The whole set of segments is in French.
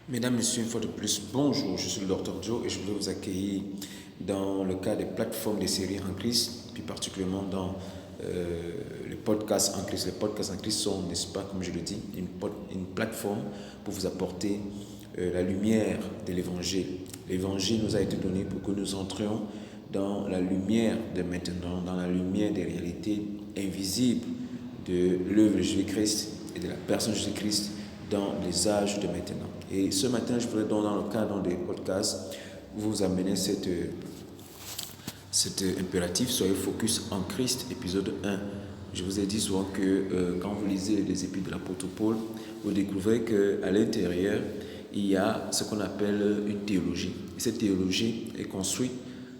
Mesdames, Messieurs, une fois de plus, bonjour, je suis le Dr Joe et je voudrais vous accueillir dans le cas des plateformes des séries en Christ, plus particulièrement dans les podcasts en Christ. Les podcasts en Christ sont, n'est-ce pas, comme je le dis, une plateforme pour vous apporter la lumière de l'Évangile. L'Évangile nous a été donné pour que nous entrions dans la lumière de maintenant, dans la lumière des réalités invisibles de l'œuvre de Jésus-Christ et de la personne de Jésus-Christ dans les âges de maintenant. Et ce matin, je voudrais donc, dans le cadre des podcasts, vous amener cet impératif, soyez focus en Christ, épisode 1. Je vous ai dit souvent que quand vous lisez les épîtres de l'apôtre Paul, vous découvrez qu'à l'intérieur, il y a ce qu'on appelle une théologie. Et cette théologie est construite,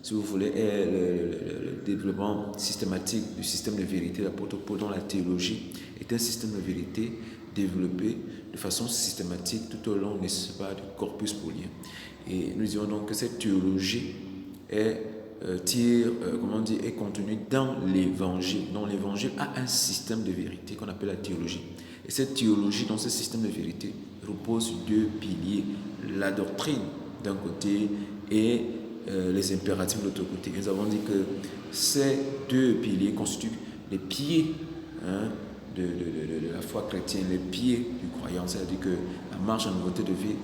si vous voulez, est le développement systématique du système de vérité de l'apôtre Paul, dont la théologie est un système de vérité développé de façon systématique tout au long, n'est-ce pas, du corpus paulien. Et nous disons donc que cette théologie est contenue dans l'Évangile. Donc l'Évangile a un système de vérité qu'on appelle la théologie. Et cette théologie, dans ce système de vérité, repose sur deux piliers. La doctrine d'un côté et les impératifs de l'autre côté. Nous avons dit que ces deux piliers constituent les pieds de la foi chrétienne, les pieds du croyant. C'est-à-dire que la marche en nouveauté de vie,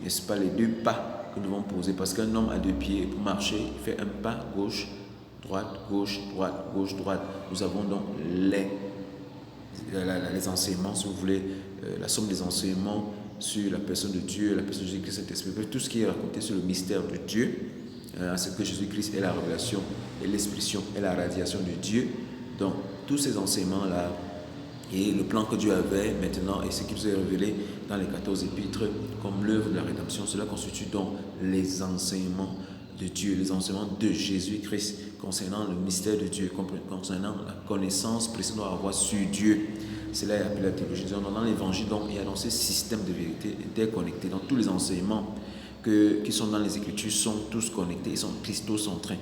n'est-ce pas, les deux pas que nous devons poser. Parce qu'un homme a deux pieds, pour marcher, il fait un pas gauche, droite, gauche, droite, gauche, droite. Nous avons donc les enseignements, si vous voulez, la somme des enseignements sur la personne de Dieu, la personne de Jésus-Christ, Saint-Esprit, tout ce qui est raconté sur le mystère de Dieu, à ce que Jésus-Christ est la révélation et l'expression et la radiation de Dieu. Donc, tous ces enseignements-là, et le plan que Dieu avait maintenant et ce qui nous est révélé dans les 14 épîtres comme l'œuvre de la rédemption, cela constitue donc les enseignements de Dieu, les enseignements de Jésus-Christ concernant le mystère de Dieu, concernant la connaissance précise qu'on doit avoir sur Dieu. Cela est appelé la théologie. Dans l'évangile, donc, il y a dans ce système de vérité interconnecté, dans tous les enseignements qui sont dans les Écritures sont tous connectés, ils sont christocentrés.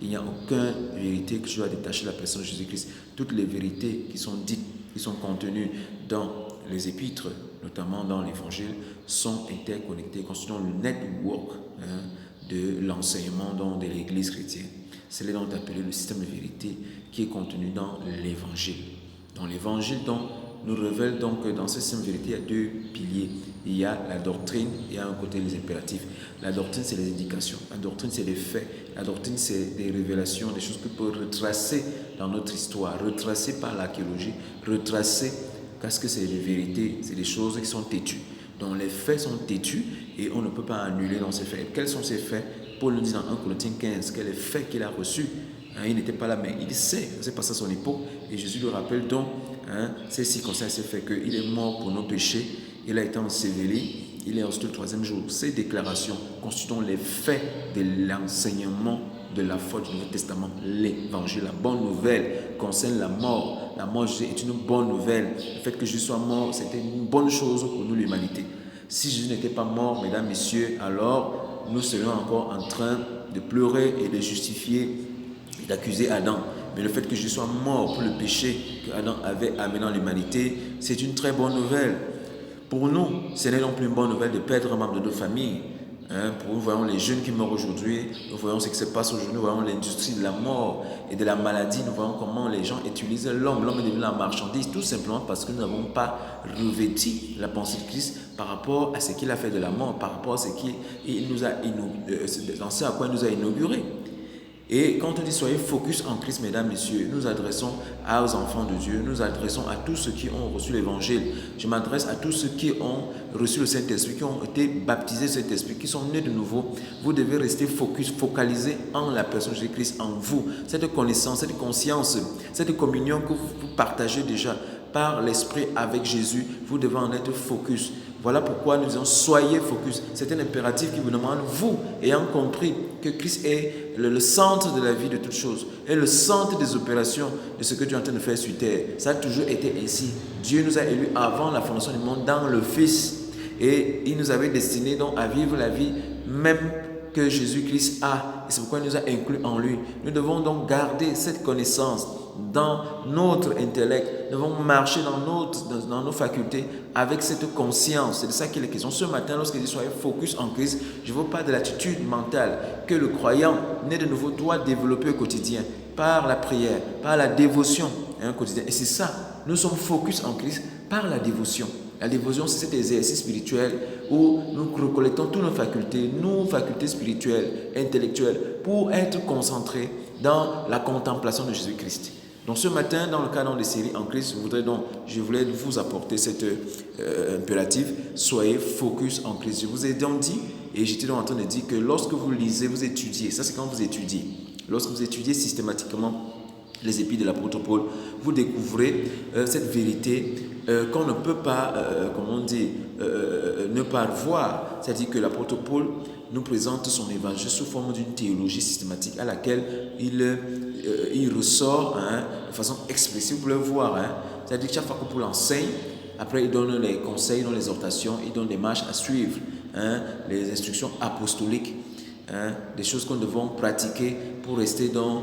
Il n'y a aucune vérité que je dois détacher de la personne de Jésus-Christ. Toutes les vérités qui sont dites, qui sont contenues dans les épîtres, notamment dans l'évangile, sont interconnectées, constituant le network de l'enseignement de l'Église chrétienne. C'est là donc appelé le système de vérité qui est contenu dans l'évangile. Dans l'évangile, donc, nous révèle donc que dans ce système de vérité, il y a deux piliers. Il y a la doctrine et à un côté les impératifs. La doctrine, c'est les indications. La doctrine, c'est les faits. La doctrine, c'est des révélations, des choses que peut retracer dans notre histoire, retracer par l'archéologie, retracer parce que c'est des vérités, c'est des choses qui sont têtues. Donc les faits sont têtus et on ne peut pas annuler dans ces faits. Quels sont ces faits? Paul nous dit dans 1 Corinthiens 15 que les faits qu'il a reçus, il n'était pas là, mais il sait, c'est passé à son époque. Et Jésus lui rappelle donc ces circonstances, ces faits qu'il est mort pour nos péchés, il a été enseveli, il est ressuscité le troisième jour. Ces déclarations constituent les faits de l'enseignement de la foi du Nouveau Testament, l'évangile. La bonne nouvelle concerne la mort. La mort de Jésus est une bonne nouvelle. Le fait que Jésus soit mort, c'était une bonne chose pour nous, l'humanité. Si Jésus n'était pas mort, mesdames, messieurs, alors nous serions encore en train de pleurer et de justifier et d'accuser Adam. Mais le fait que Jésus soit mort pour le péché qu'Adam avait amené dans l'humanité, c'est une très bonne nouvelle. Pour nous, ce n'est non plus une bonne nouvelle de perdre un membre de notre famille. Pour nous, voyons les jeunes qui meurent aujourd'hui, nous voyons ce qui se passe aujourd'hui, nous voyons l'industrie de la mort et de la maladie, nous voyons comment les gens utilisent l'homme. L'homme est devenu la marchandise, tout simplement parce que nous n'avons pas revêtu la pensée de Christ par rapport à ce qu'il a fait de la mort, par rapport à ce qu'il nous a dans à quoi il nous a inauguré. Et quand on dit soyez focus en Christ, mesdames, messieurs, nous adressons aux enfants de Dieu, nous adressons à tous ceux qui ont reçu l'évangile. Je m'adresse à tous ceux qui ont reçu le Saint-Esprit, qui ont été baptisés du Saint-Esprit, qui sont nés de nouveau. Vous devez rester focalisé en la personne de Jésus-Christ, en vous. Cette connaissance, cette conscience, cette communion que vous partagez déjà par l'Esprit avec Jésus, vous devez en être focus. Voilà pourquoi nous disons soyez focus. C'est un impératif qui vous demande, vous, ayant compris que Christ est le centre de la vie de toutes choses, et le centre des opérations de ce que Dieu est en train de faire sur terre. Ça a toujours été ainsi. Dieu nous a élus avant la fondation du monde dans le Fils. Et il nous avait destinés donc à vivre la vie même que Jésus-Christ a. Et c'est pourquoi il nous a inclus en lui. Nous devons donc garder cette connaissance dans notre intellect, nous devons marcher dans nos facultés avec cette conscience. C'est de ça qu'il est question. Ce matin, lorsqu'il dit soyez focus en Christ, je vous parle de l'attitude mentale que le croyant né de nouveau doit développer au quotidien par la prière, par la dévotion quotidienne. Et c'est ça, nous sommes focus en Christ par la dévotion. La dévotion, c'est cet exercice spirituel où nous recollectons toutes nos facultés spirituelles, intellectuelles, pour être concentrés dans la contemplation de Jésus-Christ. Donc ce matin, dans le cadre des séries en Christ, je voulais vous apporter cet impératif, soyez focus en Christ. Je vous ai donc dit, et j'étais donc en train de dire que lorsque vous lisez, vous étudiez, ça c'est quand vous étudiez. Lorsque vous étudiez systématiquement les épîtres de l'apôtre Paul, vous découvrez cette vérité qu'on ne peut pas, ne pas voir. C'est-à-dire que l'apôtre Paul nous présente son évangile sous forme d'une théologie systématique à laquelle il ressort de façon expressive. Vous pouvez le voir. C'est-à-dire que chaque fois que Paul enseigne, après il donne les conseils, il donne les exhortations, il donne des marches à suivre, les instructions apostoliques, des choses que nous devons pratiquer pour rester dans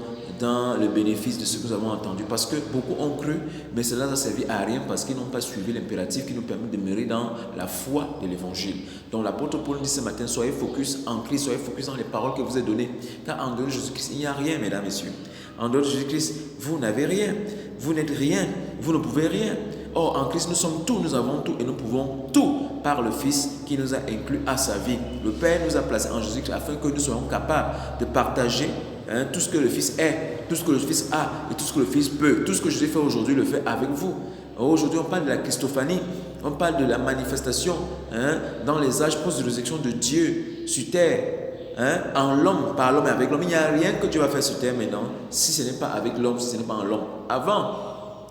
le bénéfice de ce que nous avons entendu. Parce que beaucoup ont cru, mais cela n'a servi à rien parce qu'ils n'ont pas suivi l'impératif qui nous permet de demeurer dans la foi de l'évangile. Donc l'apôtre Paul dit ce matin, soyez focus en Christ, soyez focus dans les paroles que vous êtes données. Car en dehors de Jésus-Christ, il n'y a rien, mesdames et messieurs. En dehors de Jésus-Christ, vous n'avez rien. Vous n'êtes rien. Vous ne pouvez rien. Or, en Christ, nous sommes tout, nous avons tout et nous pouvons tout par le Fils qui nous a inclus à sa vie. Le Père nous a placés en Jésus-Christ afin que nous soyons capables de partager tout ce que le Fils est, tout ce que le Fils a et tout ce que le Fils peut. Tout ce que je fais aujourd'hui, le fait avec vous. Aujourd'hui, on parle de la Christophanie, on parle de la manifestation dans les âges post-résurrection de Dieu sur terre, en l'homme, par l'homme et avec l'homme. Il n'y a rien que Dieu va faire sur terre maintenant si ce n'est pas avec l'homme, si ce n'est pas en l'homme. Avant,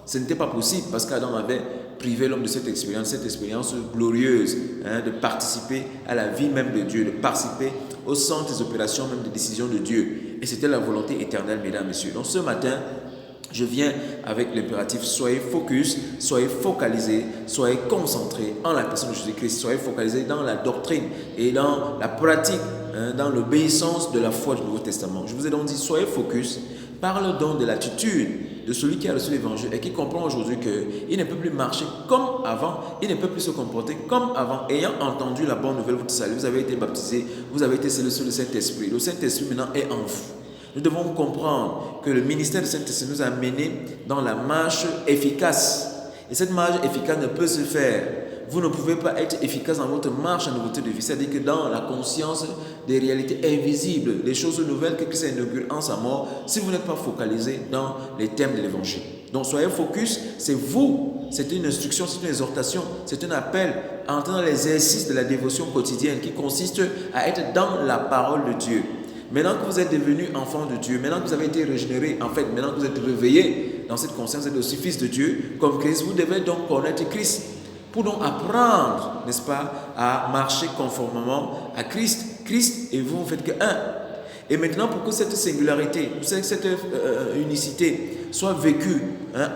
ce n'était pas possible parce qu'Adam avait privé l'homme de cette expérience glorieuse de participer à la vie même de Dieu, de participer au centre des opérations même des décisions de Dieu. Et c'était la volonté éternelle, mesdames et messieurs. Donc ce matin, je viens avec l'impératif, soyez focus, soyez focalisés, soyez concentrés en la personne de Jésus-Christ, soyez focalisés dans la doctrine et dans la pratique, dans l'obéissance de la foi du Nouveau Testament. Je vous ai donc dit, soyez focus, parle donc de l'attitude de celui qui a reçu l'évangile et qui comprend aujourd'hui qu'il ne peut plus marcher comme avant, il ne peut plus se comporter comme avant, ayant entendu la bonne nouvelle, votre salut, vous avez été baptisé, vous avez été scellé sur le Saint-Esprit. Le Saint-Esprit maintenant est en vous. Nous devons comprendre que le ministère du Saint-Esprit nous a menés dans la marche efficace. Et cette marche efficace ne peut se faire. Vous ne pouvez pas être efficace dans votre marche en nouveauté de vie. C'est-à-dire que dans la conscience des réalités invisibles, des choses nouvelles que Christ a inaugurées en sa mort, si vous n'êtes pas focalisé dans les thèmes de l'évangile. Donc soyez focus, c'est vous. C'est une instruction, c'est une exhortation, c'est un appel à entrer dans l'exercice de la dévotion quotidienne qui consiste à être dans la parole de Dieu. Maintenant que vous êtes devenu enfant de Dieu, maintenant que vous avez été régénéré, en fait, maintenant que vous êtes réveillé dans cette conscience, vous êtes aussi fils de Dieu, comme Christ, vous devez donc connaître Christ pour donc apprendre, n'est-ce pas, à marcher conformément à Christ. Christ et vous, vous faites que un. Et maintenant, pour que cette singularité, cette unicité soit vécue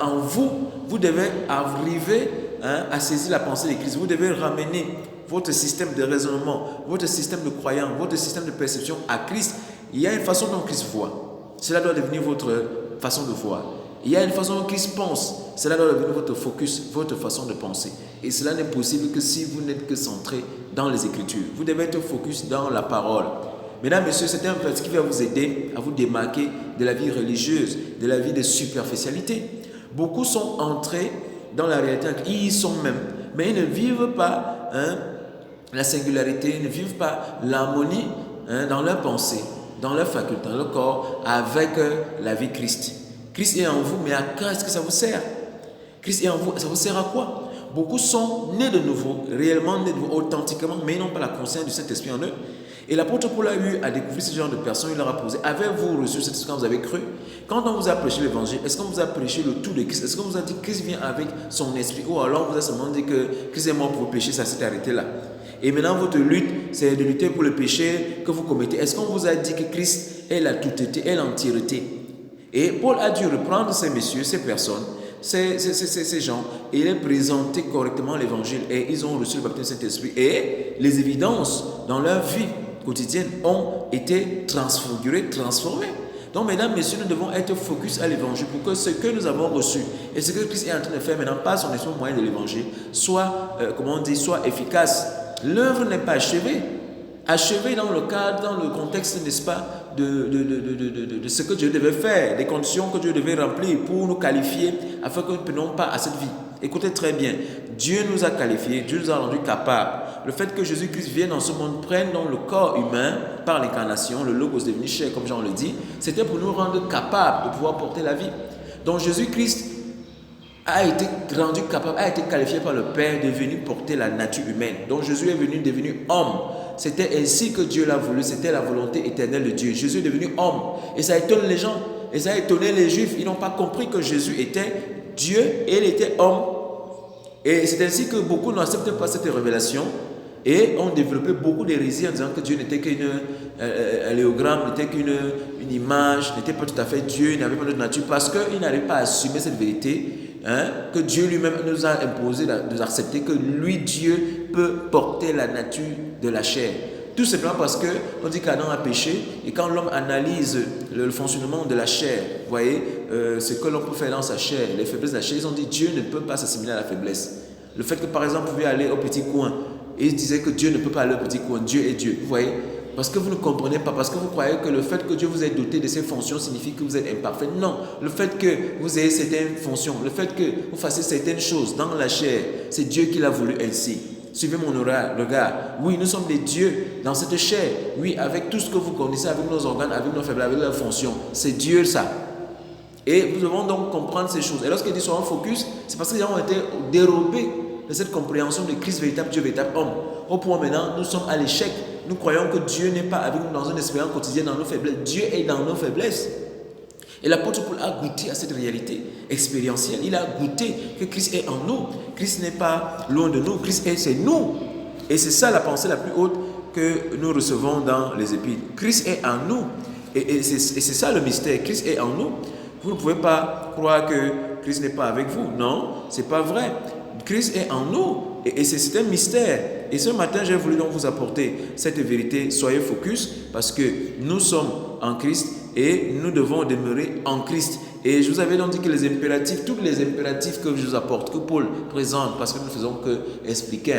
en vous, vous devez arriver à saisir la pensée de Christ. Vous devez ramener votre système de raisonnement, votre système de croyance, votre système de perception à Christ. Il y a une façon dont Christ voit. Cela doit devenir votre façon de voir. Il y a une façon dont Christ pense. Cela doit devenir votre focus, votre façon de penser. Et cela n'est possible que si vous n'êtes que centré dans les Écritures. Vous devez être focus dans la parole. Mesdames, messieurs, c'est un verset qui va vous aider à vous démarquer de la vie religieuse, de la vie de superficialité. Beaucoup sont entrés dans la réalité, ils y sont même, mais ils ne vivent pas la singularité, ils ne vivent pas l'harmonie dans leur pensée, dans leur faculté, dans leur corps, avec la vie Christ. Christ est en vous, mais à quoi est-ce que ça vous sert? Christ est en vous, ça vous sert à quoi? Beaucoup sont nés de nouveau, réellement nés de nouveau, authentiquement, mais ils n'ont pas la conscience du Saint-Esprit en eux. Et l'apôtre Paul a eu à découvrir ce genre de personnes, il leur a posé, avez-vous reçu cette quand vous avez cru? Quand on vous a prêché l'évangile, est-ce qu'on vous a prêché le tout de Christ? Est-ce qu'on vous a dit que Christ vient avec son esprit? Ou alors on vous a seulement dit que Christ est mort pour le péché, ça s'est arrêté là. Et maintenant votre lutte, c'est de lutter pour le péché que vous commettez. Est-ce qu'on vous a dit que Christ est la toute-té, est l'entièreté? Et Paul a dû reprendre ces messieurs, ces personnes, ces gens, et les présenter correctement l'évangile. Et ils ont reçu le baptême du Saint-Esprit. Et les évidences dans leur vie quotidienne ont été transfigurées, transformées. Donc, mesdames, messieurs, nous devons être focus à l'évangile pour que ce que nous avons reçu et ce que Christ est en train de faire maintenant par son esprit moyen de l'évangile soit, soit efficace. L'œuvre n'est pas achevée. Achevée dans le cadre, dans le contexte, n'est-ce pas, de ce que Dieu devait faire, des conditions que Dieu devait remplir pour nous qualifier afin que nous ne prenions pas à cette vie. Écoutez très bien, Dieu nous a qualifiés, Dieu nous a rendus capables. Le fait que Jésus-Christ vienne dans ce monde, prenne dans le corps humain par l'incarnation, le logos devenu chair, comme Jean le dit, c'était pour nous rendre capables de pouvoir porter la vie. Donc Jésus-Christ a été rendu capable, a été qualifié par le Père de venir porter la nature humaine. Donc Jésus est devenu homme. C'était ainsi que Dieu l'a voulu, c'était la volonté éternelle de Dieu. Jésus est devenu homme. Et ça étonne les gens, et ça a étonné les Juifs. Ils n'ont pas compris que Jésus était Dieu et il était homme. Et c'est ainsi que beaucoup n'acceptent pas cette révélation et ont développé beaucoup d'hérésies en disant que Dieu n'était qu'un léogramme, n'était qu'une image, n'était pas tout à fait Dieu, il n'avait pas de nature, parce qu'ils n'arrivent pas à assumer cette vérité, que Dieu lui-même nous a imposé d'accepter que lui, Dieu, peut porter la nature de la chair. Tout simplement parce qu'on dit qu'Adam a péché et quand l'homme analyse le fonctionnement de la chair, vous voyez, ce que l'homme peut faire dans sa chair, les faiblesses de la chair, ils ont dit Dieu ne peut pas s'assimiler à la faiblesse. Le fait que par exemple vous pouvez aller au petit coin et ils disaient que Dieu ne peut pas aller au petit coin, Dieu est Dieu, vous voyez, parce que vous ne comprenez pas, parce que vous croyez que le fait que Dieu vous ait doté de ces fonctions signifie que vous êtes imparfait. Non, le fait que vous ayez certaines fonctions, le fait que vous fassiez certaines choses dans la chair, c'est Dieu qui l'a voulu ainsi. Suivez mon regard. Oui, nous sommes des dieux dans cette chair. Oui, avec tout ce que vous connaissez, avec nos organes, avec nos faiblesses, avec leurs fonctions. C'est Dieu ça. Et nous devons donc comprendre ces choses. Et lorsqu'il dit soyons focus, c'est parce qu'ils ont été dérobés de cette compréhension de Christ véritable, Dieu véritable homme. Au point maintenant, nous sommes à l'échec. Nous croyons que Dieu n'est pas avec nous dans une expérience quotidienne, dans nos faiblesses. Dieu est dans nos faiblesses. Et l'apôtre Paul a goûté à cette réalité expérientielle. Il a goûté que Christ est en nous. Christ n'est pas loin de nous. Christ est, c'est nous. Et c'est ça la pensée la plus haute que nous recevons dans les Épîtres. Christ est en nous. Et c'est ça le mystère. Christ est en nous. Vous ne pouvez pas croire que Christ n'est pas avec vous. Non, c'est pas vrai. Christ est en nous. Et c'est un mystère. Et ce matin, j'ai voulu donc vous apporter cette vérité. Soyez focus parce que nous sommes en Christ et nous devons demeurer en Christ. Et je vous avais donc dit que les impératifs, tous les impératifs que je vous apporte, que Paul présente, parce que nous ne faisons que expliquer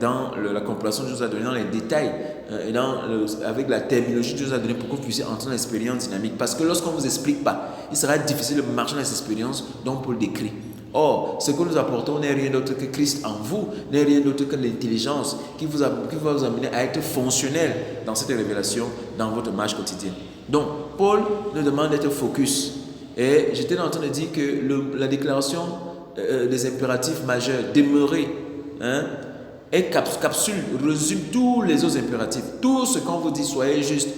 dans la compréhension que je vous ai donnée, dans les détails, et avec la terminologie que je vous ai donnée pour que vous puissiez entrer dans l'expérience dynamique. Parce que lorsqu'on ne vous explique pas, il sera difficile de marcher dans cette expérience dont Paul décrit. Or, ce que nous apportons n'est rien d'autre que Christ en vous, n'est rien d'autre que l'intelligence qui va vous amener à être fonctionnel dans cette révélation, dans votre marche quotidienne. Donc, Paul nous demande d'être focus. Et j'étais en train de dire que la déclaration des impératifs majeurs, demeurer, est capsule, résume tous les autres impératifs. Tout ce qu'on vous dit, soyez juste.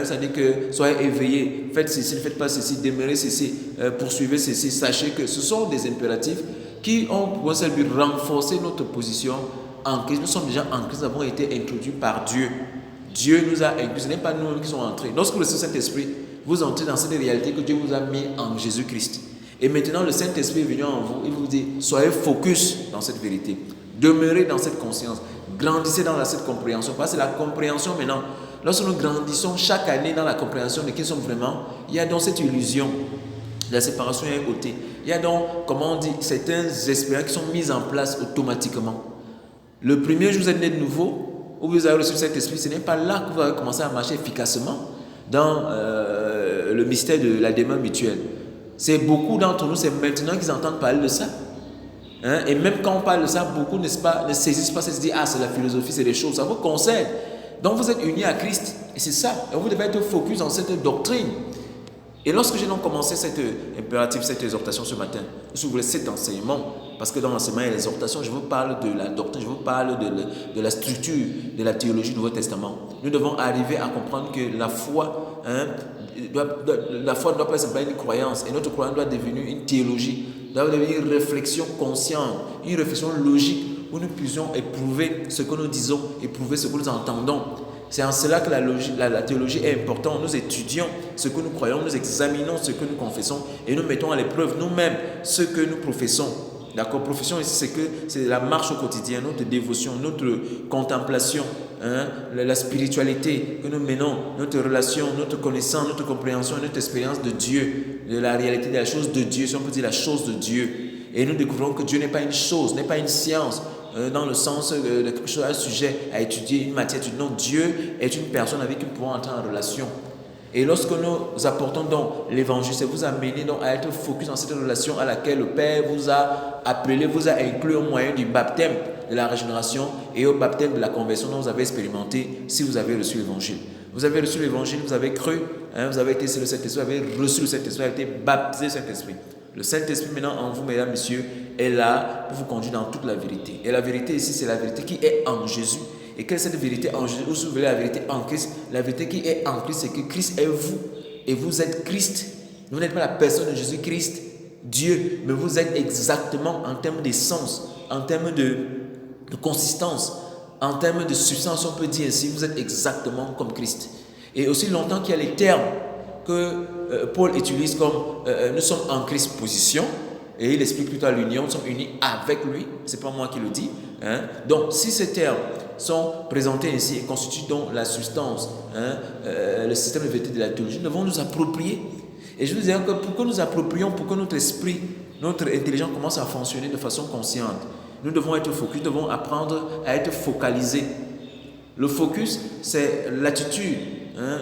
Ça dit que soyez éveillés, faites ceci, ne faites pas ceci, demeurez ceci, poursuivez ceci. Sachez que ce sont des impératifs qui ont pour un seul but renforcer notre position en Christ. Nous sommes déjà en Christ, nous avons été introduits par Dieu. Dieu nous a inclus, ce n'est pas nous qui sommes entrés. Lorsque le Saint-Esprit, vous entrez dans cette réalité que Dieu vous a mis en Jésus-Christ. Et maintenant, le Saint-Esprit est venu en vous, il vous dit, soyez focus dans cette vérité. Demeurez dans cette conscience. Grandissez dans cette compréhension. Parce que c'est la compréhension maintenant. Lorsque nous grandissons chaque année dans la compréhension de qui nous sommes vraiment, il y a donc cette illusion. La séparation est ôtée. Il y a donc, comment on dit, certaines expériences qui sont mises en place automatiquement. Le premier jour, vous êtes né de nouveau, où vous avez reçu cet esprit, ce n'est pas là que vous allez commencer à marcher efficacement dans le mystère de la démarche mutuelle. C'est beaucoup d'entre nous, c'est maintenant qu'ils entendent parler de ça. Et même quand on parle de ça, beaucoup ne saisissent pas, se disent, ah, c'est la philosophie, c'est des choses, ça vous concerne. Donc vous êtes unis à Christ, et c'est ça. Et vous devez être focus dans cette doctrine. Et lorsque j'ai donc commencé cet impératif, cette exhortation ce matin, si vous voulez, cet enseignement, parce que dans l'enseignement et l'exhortation, je vous parle de la doctrine, je vous parle de la structure de la théologie du Nouveau Testament. Nous devons arriver à comprendre que la foi, la foi ne doit pas être simplement une croyance, et notre croyance doit devenir une théologie, doit devenir une réflexion consciente, une réflexion logique, où nous puissions éprouver ce que nous disons, éprouver ce que nous entendons. C'est en cela que la théologie est importante. Nous étudions ce que nous croyons, nous examinons ce que nous confessons et nous mettons à l'épreuve nous-mêmes ce que nous professons. D'accord, profession ici, c'est la marche au quotidien, notre dévotion, notre contemplation la spiritualité que nous menons, notre relation, notre connaissance, notre compréhension, notre expérience de Dieu, de la réalité de la chose de Dieu, si on peut dire la chose de Dieu. Et nous découvrons que Dieu n'est pas une chose, n'est pas une science, dans le sens de quelque chose, un sujet à étudier, une matière. Non, Dieu est une personne avec qui nous pouvons entrer en relation. Et lorsque nous apportons donc l'évangile, c'est vous amener donc à être focus dans cette relation à laquelle le Père vous a appelé, vous a inclus au moyen du baptême de la régénération et au baptême de la conversion dont vous avez expérimenté si vous avez reçu l'évangile. Vous avez reçu l'évangile, vous avez cru, vous avez été sur le Saint-Esprit, vous avez reçu le Saint-Esprit, vous avez été baptisé Saint-Esprit. Le Saint-Esprit maintenant en vous, mesdames, messieurs, est là pour vous conduire dans toute la vérité. Et la vérité ici, c'est la vérité qui est en Jésus. Et quelle est cette vérité en Jésus? Ou si vous voulez la vérité en Christ, la vérité qui est en Christ, c'est que Christ est vous. Et vous êtes Christ. Vous n'êtes pas la personne de Jésus-Christ, Dieu, mais vous êtes exactement en termes d'essence, en termes de consistance, en termes de substance, on peut dire ainsi, vous êtes exactement comme Christ. Et aussi longtemps qu'il y a les termes que Paul utilise comme nous sommes en Christ position, et il explique plutôt à l'union, nous sommes unis avec lui, c'est pas moi qui le dis. Donc si ces termes sont présentés ainsi et constituent donc la substance, le système de vérité de la théologie, nous devons nous approprier. Et je veux dire que pour que nous approprions, pour que notre esprit, notre intelligence commence à fonctionner de façon consciente, nous devons être focus, nous devons apprendre à être focalisés. Le focus, c'est l'attitude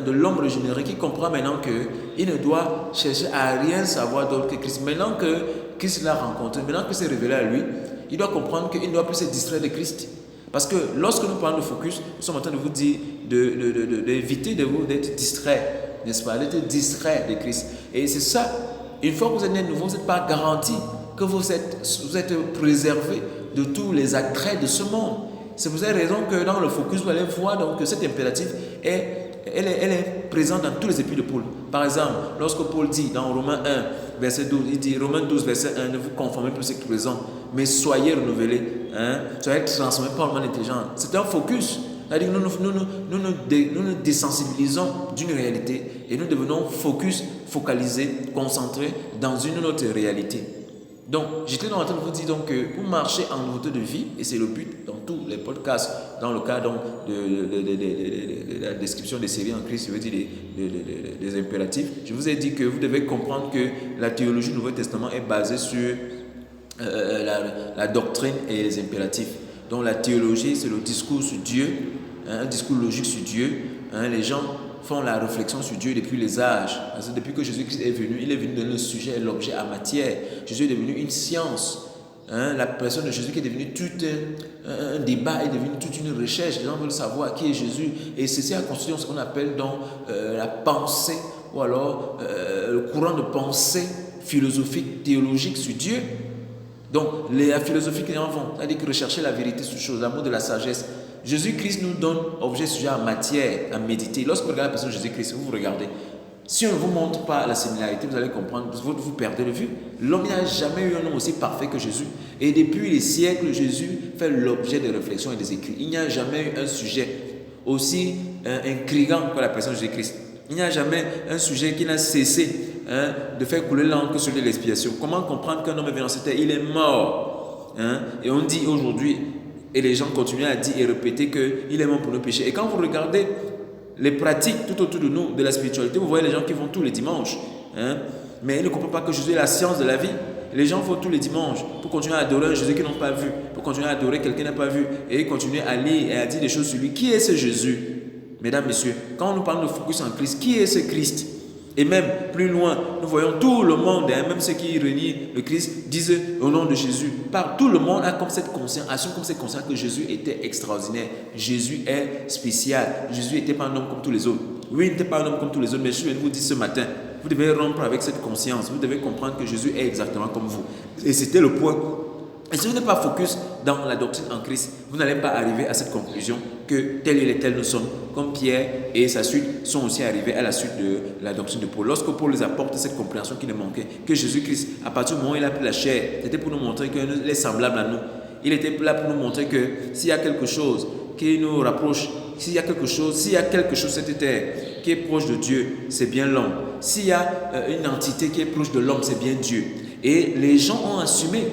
de l'homme régénéré qui comprend maintenant qu'il ne doit chercher à rien savoir d'autre que Christ. Maintenant que Christ l'a rencontré, maintenant que c'est révélé à lui, il doit comprendre qu'il ne doit plus se distraire de Christ. Parce que lorsque nous parlons de focus, nous sommes en train de vous dire d'éviter d'être distrait, n'est-ce pas, d'être distrait de Christ. Et c'est ça, une fois que vous êtes né de nouveau, vous n'êtes pas garanti que vous êtes préservé de tous les attraits de ce monde. C'est pour cette raison que dans le focus, vous allez voir donc, que cet impératif elle est présente dans tous les épîtres de Paul. Par exemple, lorsque Paul dit dans Romains 1, verset 12, il dit Romains 12, verset 1, ne vous conformez plus à ce qui est présent, mais soyez renouvelés, soyez transformés par le monde intelligent. C'est un focus. C'est-à-dire que nous nous désensibilisons d'une réalité et nous devenons focalisés, concentrés dans une autre réalité. Donc, j'étais en train de vous dire donc, que pour marcher en nouveauté de vie, et c'est le but dans tous les podcasts, dans le cas donc, de la description des séries en Christ, je veux dire des impératifs, je vous ai dit que vous devez comprendre que la théologie du Nouveau Testament est basée sur la doctrine et les impératifs. Donc, la théologie, c'est le discours sur Dieu, un discours logique sur Dieu. Les gens font la réflexion sur Dieu depuis les âges. Parce que depuis que Jésus-Christ est venu, il est venu donner le sujet, l'objet à matière. Jésus est devenu une science. La personne de Jésus qui est devenue tout un débat, est devenue toute une recherche. Les gens veulent savoir qui est Jésus. Et ceci a constitué ce qu'on appelle donc la pensée, ou alors le courant de pensée philosophique, théologique sur Dieu. Donc, la philosophie que les gens font, c'est-à-dire que rechercher la vérité sur choses, l'amour de la sagesse. Jésus-Christ nous donne objet, sujet à matière, à méditer. Lorsque vous regardez la personne de Jésus-Christ, vous regardez. Si on ne vous montre pas la similarité, vous allez comprendre, vous perdez de vue. L'homme n'a jamais eu un homme aussi parfait que Jésus. Et depuis les siècles, Jésus fait l'objet de réflexions et des écrits. Il n'y a jamais eu un sujet aussi intriguant que la personne de Jésus-Christ. Il n'y a jamais un sujet qui n'a cessé de faire couler l'encre sur l'expiation. Comment comprendre qu'un homme est venu dans cette terre? Il est mort. Et on dit aujourd'hui, et les gens continuent à dire et répéter qu'il est mort pour nos péchés. Et quand vous regardez les pratiques tout autour de nous, de la spiritualité, vous voyez les gens qui vont tous les dimanches. Mais ils ne comprennent pas que Jésus est la science de la vie. Les gens vont tous les dimanches pour continuer à adorer un Jésus qu'ils n'ont pas vu, pour continuer à adorer quelqu'un qu'ils n'ont pas vu, et continuer à lire et à dire des choses sur lui. Qui est ce Jésus? Mesdames, messieurs, quand on nous parle de focus en Christ, qui est ce Christ? Et même plus loin, nous voyons tout le monde, même ceux qui renient le Christ, disent au nom de Jésus. Tout le monde a comme cette conscience, assume comme cette conscience que Jésus était extraordinaire. Jésus est spécial. Jésus n'était pas un homme comme tous les autres. Oui, il n'était pas un homme comme tous les autres, mais je viens de vous dire ce matin, vous devez rompre avec cette conscience. Vous devez comprendre que Jésus est exactement comme vous. Et c'était le point. Et si vous n'êtes pas focus dans la doctrine en Christ, vous n'allez pas arriver à cette conclusion que tel et tel nous sommes, comme Pierre et sa suite sont aussi arrivés à la suite de la doctrine de Paul. Lorsque Paul les apporte cette compréhension qui nous manquait, que Jésus-Christ, à partir du moment où il a pris la chair, c'était pour nous montrer qu'il est semblable à nous. Il était là pour nous montrer que s'il y a quelque chose qui nous rapproche, s'il y a quelque chose sur cette terre qui est proche de Dieu, c'est bien l'homme. S'il y a une entité qui est proche de l'homme, c'est bien Dieu. Et les gens ont assumé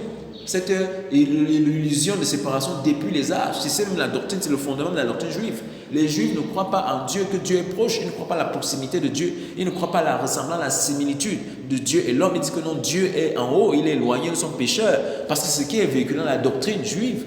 cette illusion de séparation depuis les âges. C'est même la doctrine, c'est le fondement de la doctrine juive. Les Juifs ne croient pas en Dieu, que Dieu est proche. Ils ne croient pas à la proximité de Dieu. Ils ne croient pas à la ressemblance, à la similitude de Dieu et l'homme. Ils disent que non, Dieu est en haut, il est éloigné, nous sommes pécheurs. Parce que ce qui est véhiculé dans la doctrine juive,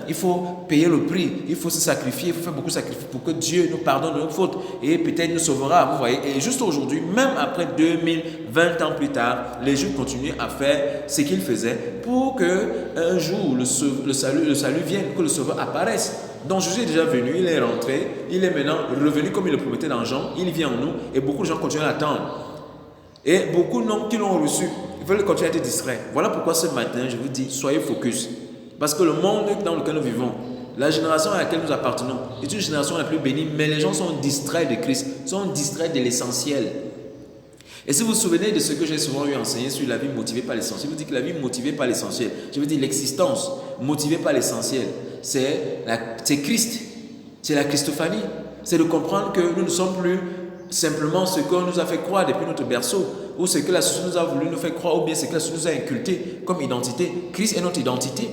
il faut payer le prix, il faut se sacrifier, il faut faire beaucoup de sacrifices pour que Dieu nous pardonne de nos fautes et peut-être nous sauvera. Vous voyez, et juste aujourd'hui, même après 2020 ans plus tard, les Juifs continuent à faire ce qu'ils faisaient pour que un jour le salut vienne, que le Sauveur apparaisse. Donc Jésus est déjà venu, il est rentré, il est maintenant revenu comme il le promettait dans Jean, il vient en nous et beaucoup de gens continuent à attendre. Et beaucoup qui l'ont reçu, ils veulent continuer à être distraits. Voilà pourquoi ce matin, je vous dis, soyez focus. Parce que le monde dans lequel nous vivons, la génération à laquelle nous appartenons, est une génération la plus bénie, mais les gens sont distraits de Christ, sont distraits de l'essentiel. Et si vous vous souvenez de ce que j'ai souvent eu enseigné sur la vie motivée par l'essentiel, je vous dis que la vie motivée par l'essentiel, je veux dire l'existence motivée par l'essentiel, c'est Christ, c'est la Christophanie. C'est de comprendre que nous ne sommes plus simplement ce qu'on nous a fait croire depuis notre berceau, ou ce que la société nous a voulu nous faire croire, ou bien ce que la société nous a inculqué comme identité. Christ est notre identité.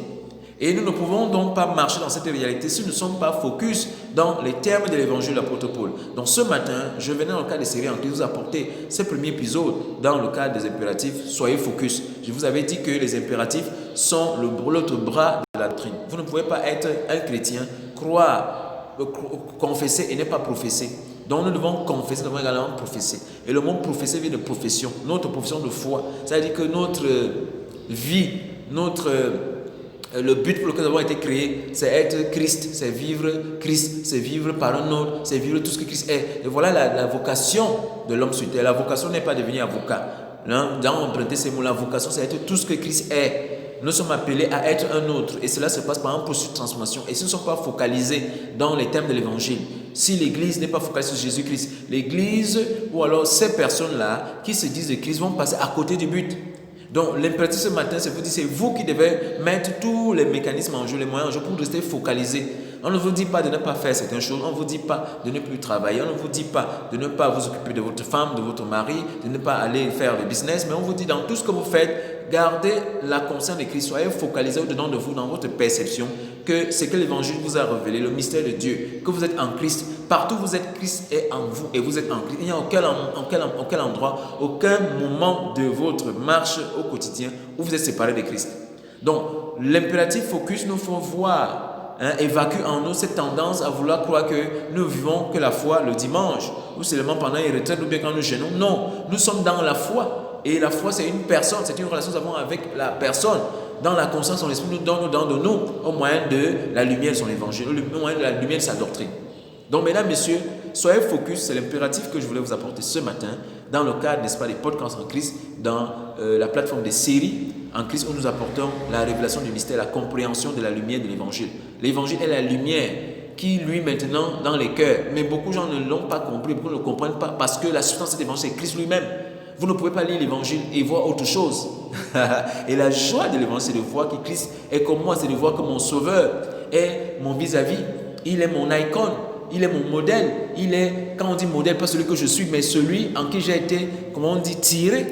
Et nous ne pouvons donc pas marcher dans cette réalité si nous ne sommes pas focus dans les termes de l'évangile de l'apôtre Paul. Donc ce matin, je venais dans le cadre des séries en Christ vous apporter ce premier épisode dans le cadre des impératifs. Soyez focus. Je vous avais dit que les impératifs sont l'autre bras de la doctrine. Vous ne pouvez pas être un chrétien, croire, confesser et ne pas professer. Donc nous devons confesser, nous devons également professer. Et le mot professer vient de profession, notre profession de foi. C'est-à-dire que notre vie, le but pour lequel nous avons été créés, c'est être Christ, c'est vivre par un autre, c'est vivre tout ce que Christ est. Et voilà la vocation de l'homme sur terre. La vocation n'est pas devenir avocat. Dans emprunter ces mots, la vocation, c'est être tout ce que Christ est. Nous sommes appelés à être un autre et cela se passe par un processus de transformation. Et si nous ne sommes pas focalisés dans les thèmes de l'évangile, si l'église n'est pas focalisée sur Jésus-Christ, l'église ou alors ces personnes-là qui se disent de Christ vont passer à côté du but. Donc l'impératif ce matin, c'est vous qui devez mettre tous les mécanismes en jeu, les moyens en jeu pour rester focalisés. On ne vous dit pas de ne pas faire certaines choses, on ne vous dit pas de ne plus travailler, on ne vous dit pas de ne pas vous occuper de votre femme, de votre mari, de ne pas aller faire le business, mais on vous dit dans tout ce que vous faites, gardez la conscience de Christ, soyez focalisés au-dedans de vous, dans votre perception, que c'est que l'évangile vous a révélé, le mystère de Dieu, que vous êtes en Christ. Partout où vous êtes, Christ est en vous et vous êtes en Christ. Il n'y a aucun endroit, aucun moment de votre marche au quotidien où vous êtes séparés de Christ. Donc, l'impératif focus nous faut voir, évacue en nous cette tendance à vouloir croire que nous vivons que la foi le dimanche ou seulement pendant les retraites ou bien quand nous jeûnons. Non, nous sommes dans la foi. Et la foi, c'est une personne, c'est une relation que nous avons avec la personne. Dans la conscience, son esprit nous donne de nous au moyen de la lumière de son évangile, au moyen de la lumière de sa doctrine. Donc, mesdames, messieurs, soyez focus, c'est l'impératif que je voulais vous apporter ce matin dans le cadre, n'est-ce pas, des podcasts en Christ, dans la plateforme des séries en Christ où nous apportons la révélation du mystère, la compréhension de la lumière de l'évangile. L'évangile est la lumière qui, lui, maintenant, dans les cœurs. Mais beaucoup de gens ne l'ont pas compris, beaucoup ne le comprennent pas parce que la substance de l'évangile, c'est Christ lui-même. Vous ne pouvez pas lire l'évangile et voir autre chose. Et la joie de l'évangile, c'est de voir que Christ est comme moi, c'est de voir que mon sauveur est mon vis-à-vis. Il est mon icône, il est mon modèle. Il est, quand on dit modèle, pas celui que je suis, mais celui en qui j'ai été, comment on dit, tiré.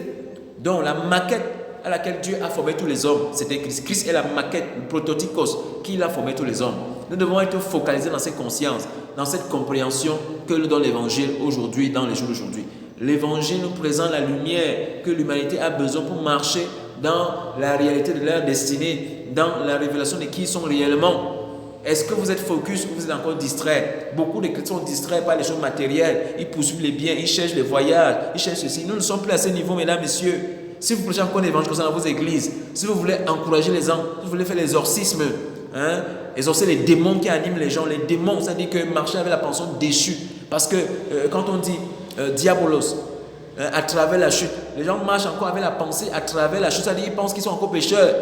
Donc la maquette à laquelle Dieu a formé tous les hommes, c'était Christ. Christ est la maquette, le prototypos qui a formé tous les hommes. Nous devons être focalisés dans cette conscience, dans cette compréhension que nous donne l'évangile aujourd'hui, dans les jours d'aujourd'hui. L'évangile nous présente la lumière que l'humanité a besoin pour marcher dans la réalité de leur destinée, dans la révélation de qui ils sont réellement. Est-ce que vous êtes focus ou vous êtes encore distrait? Beaucoup de chrétiens sont distraits par les choses matérielles. Ils poursuivent les biens, ils cherchent les voyages, ils cherchent ceci. Nous ne sommes plus à ce niveau, mesdames, messieurs. Si vous prêchez encore l'évangile dans vos églises, si vous voulez encourager les gens, si vous voulez faire l'exorcisme, exorcer les démons qui animent les gens, les démons, ça dit que marcher avec la pensée déchue. Parce que quand on dit diabolos, à travers la chute, les gens marchent encore avec la pensée à travers la chute, ça dit qu'ils pensent qu'ils sont encore pécheurs.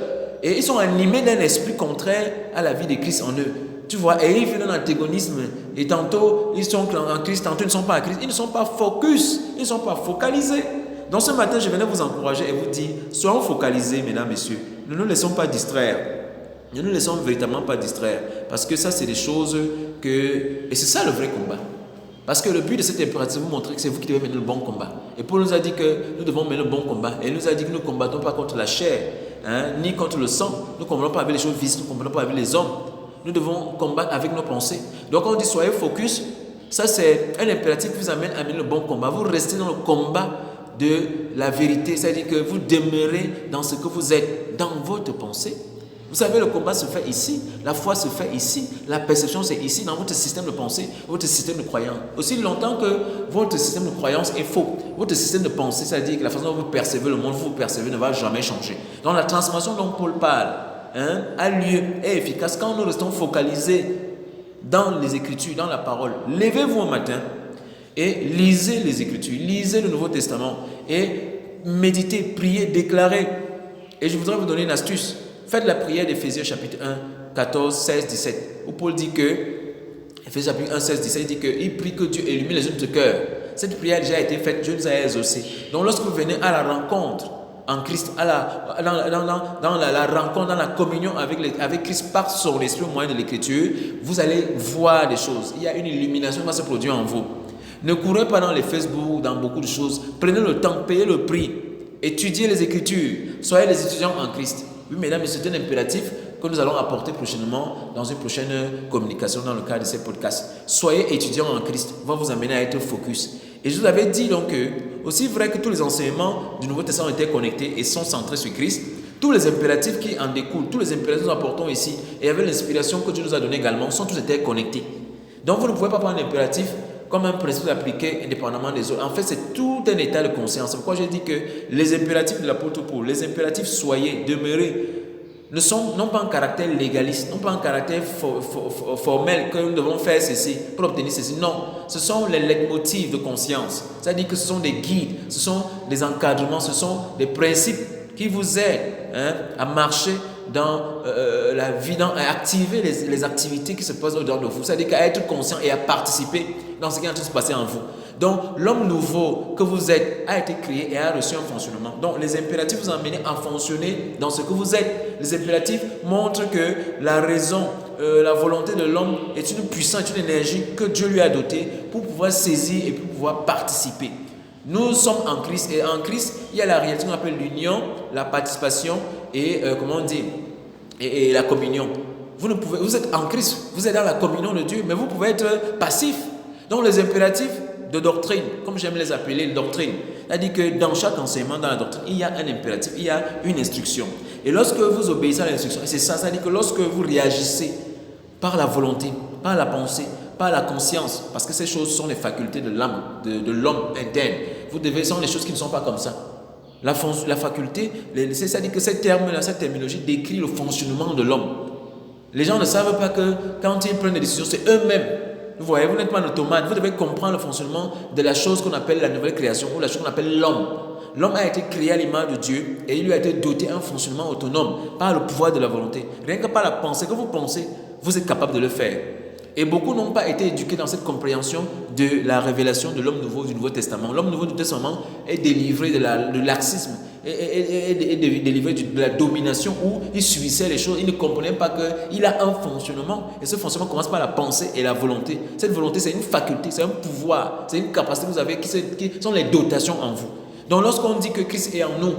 Et ils sont animés d'un esprit contraire à la vie de Christ en eux. Tu vois, et ils vivent dans l'antagonisme. Et tantôt, ils sont en Christ, tantôt, ils ne sont pas en Christ. Ils ne sont pas focus, ils ne sont pas focalisés. Donc ce matin, je venais vous encourager et vous dire, soyons focalisés, mesdames, messieurs. Ne nous laissons pas distraire. Ne nous laissons véritablement pas distraire. Parce que ça, c'est des choses que... Et c'est ça le vrai combat. Parce que le but de cette impératif, c'est vous montrer que c'est vous qui devez mener le bon combat. Et Paul nous a dit que nous devons mener le bon combat. Et il nous a dit que nous ne combattons pas contre la chair ni contre le sang. Nous ne combattons pas avec les choses visibles, nous ne combattons pas avec les hommes. Nous devons combattre avec nos pensées. Donc on dit soyez focus. Ça c'est un impératif qui vous amène à mener le bon combat. Vous restez dans le combat de la vérité. C'est-à-dire que vous demeurez dans ce que vous êtes, dans votre pensée. Vous savez, le combat se fait ici, la foi se fait ici, la perception c'est ici, dans votre système de pensée, votre système de croyance. Aussi longtemps que votre système de croyance est faux, votre système de pensée, c'est-à-dire que la façon dont vous percevez le monde, vous percevez, ne va jamais changer. Donc la transformation dont Paul parle a lieu, est efficace quand nous restons focalisés dans les Écritures, dans la parole. Levez-vous au matin et lisez les Écritures, lisez le Nouveau Testament et méditez, priez, déclarez. Et je voudrais vous donner une astuce. Faites la prière d'Éphésiens chapitre 1, 14, 16, 17, où Paul dit que, Éphésiens chapitre 1, 16, 17, il dit qu'il prie que Dieu illumine les yeux de ce cœur. Cette prière a déjà été faite, Dieu nous a exaucés. Donc lorsque vous venez à la rencontre en Christ, dans la rencontre, dans la communion avec Christ par son esprit au moyen de l'écriture, vous allez voir des choses. Il y a une illumination qui va se produire en vous. Ne courez pas dans les Facebook, dans beaucoup de choses. Prenez le temps, payez le prix. Étudiez les Écritures. Soyez les étudiants en Christ. Oui, mesdames, c'est un impératif que nous allons apporter prochainement dans une prochaine communication dans le cadre de ces podcasts. Soyez étudiants en Christ, va vous amener à être focus. Et je vous avais dit donc que, aussi vrai que tous les enseignements du Nouveau Testament étaient connectés et sont centrés sur Christ, tous les impératifs qui en découlent, tous les impératifs que nous apportons ici, et avec l'inspiration que Dieu nous a donnée également, sont tous interconnectés. Donc vous ne pouvez pas prendre un impératif comme un principe appliqué indépendamment des autres. En fait, c'est tout un état de conscience. C'est pourquoi je dis que les impératifs de l'apôtre Paul, les impératifs soyez, demeurez, n'ont pas un caractère légaliste, n'ont pas un caractère formel que nous devons faire ceci pour obtenir ceci. Non, ce sont les leitmotifs de conscience. C'est-à-dire que ce sont des guides, ce sont des encadrements, ce sont des principes qui vous aident à marcher dans la vie, à activer les activités qui se passent au-dedans de vous. C'est-à-dire qu'à être conscient et à participer dans ce qui est en train de se passer en vous. Donc, l'homme nouveau que vous êtes a été créé et a reçu un fonctionnement. Donc, les impératifs vous emmènent à fonctionner dans ce que vous êtes. Les impératifs montrent que la raison, la volonté de l'homme est une puissance, une énergie que Dieu lui a dotée pour pouvoir saisir et pour pouvoir participer. Nous sommes en Christ et en Christ, il y a la réalité qu'on appelle l'union, la participation et, et la communion. Vous êtes en Christ, vous êtes dans la communion de Dieu, mais vous pouvez être passif. Donc, les impératifs de doctrine, comme j'aime les appeler, doctrine. C'est-à-dire que dans chaque enseignement, dans la doctrine, il y a un impératif, il y a une instruction. Et lorsque vous obéissez à l'instruction, c'est ça, c'est-à-dire que lorsque vous réagissez par la volonté, par la pensée, par la conscience, parce que ces choses sont les facultés de l'âme, de l'homme interne. Sont des choses qui ne sont pas comme ça. La faculté, c'est-à-dire que cette terminologie décrit le fonctionnement de l'homme. Les gens ne savent pas que quand ils prennent des décisions, c'est eux-mêmes. Vous voyez, vous n'êtes pas un automate, vous devez comprendre le fonctionnement de la chose qu'on appelle la nouvelle création ou la chose qu'on appelle l'homme. L'homme a été créé à l'image de Dieu et il lui a été doté d'un fonctionnement autonome par le pouvoir de la volonté. Rien que par la pensée que vous pensez, vous êtes capable de le faire. Et beaucoup n'ont pas été éduqués dans cette compréhension de la révélation de l'homme nouveau du Nouveau Testament. L'homme nouveau du Testament est délivré de laxisme, est délivré de la domination où il subissait les choses, il ne comprenait pas qu'il a un fonctionnement et ce fonctionnement commence par la pensée et la volonté. Cette volonté, c'est une faculté, c'est un pouvoir, c'est une capacité que vous avez qui sont les dotations en vous. Donc lorsqu'on dit que Christ est en nous,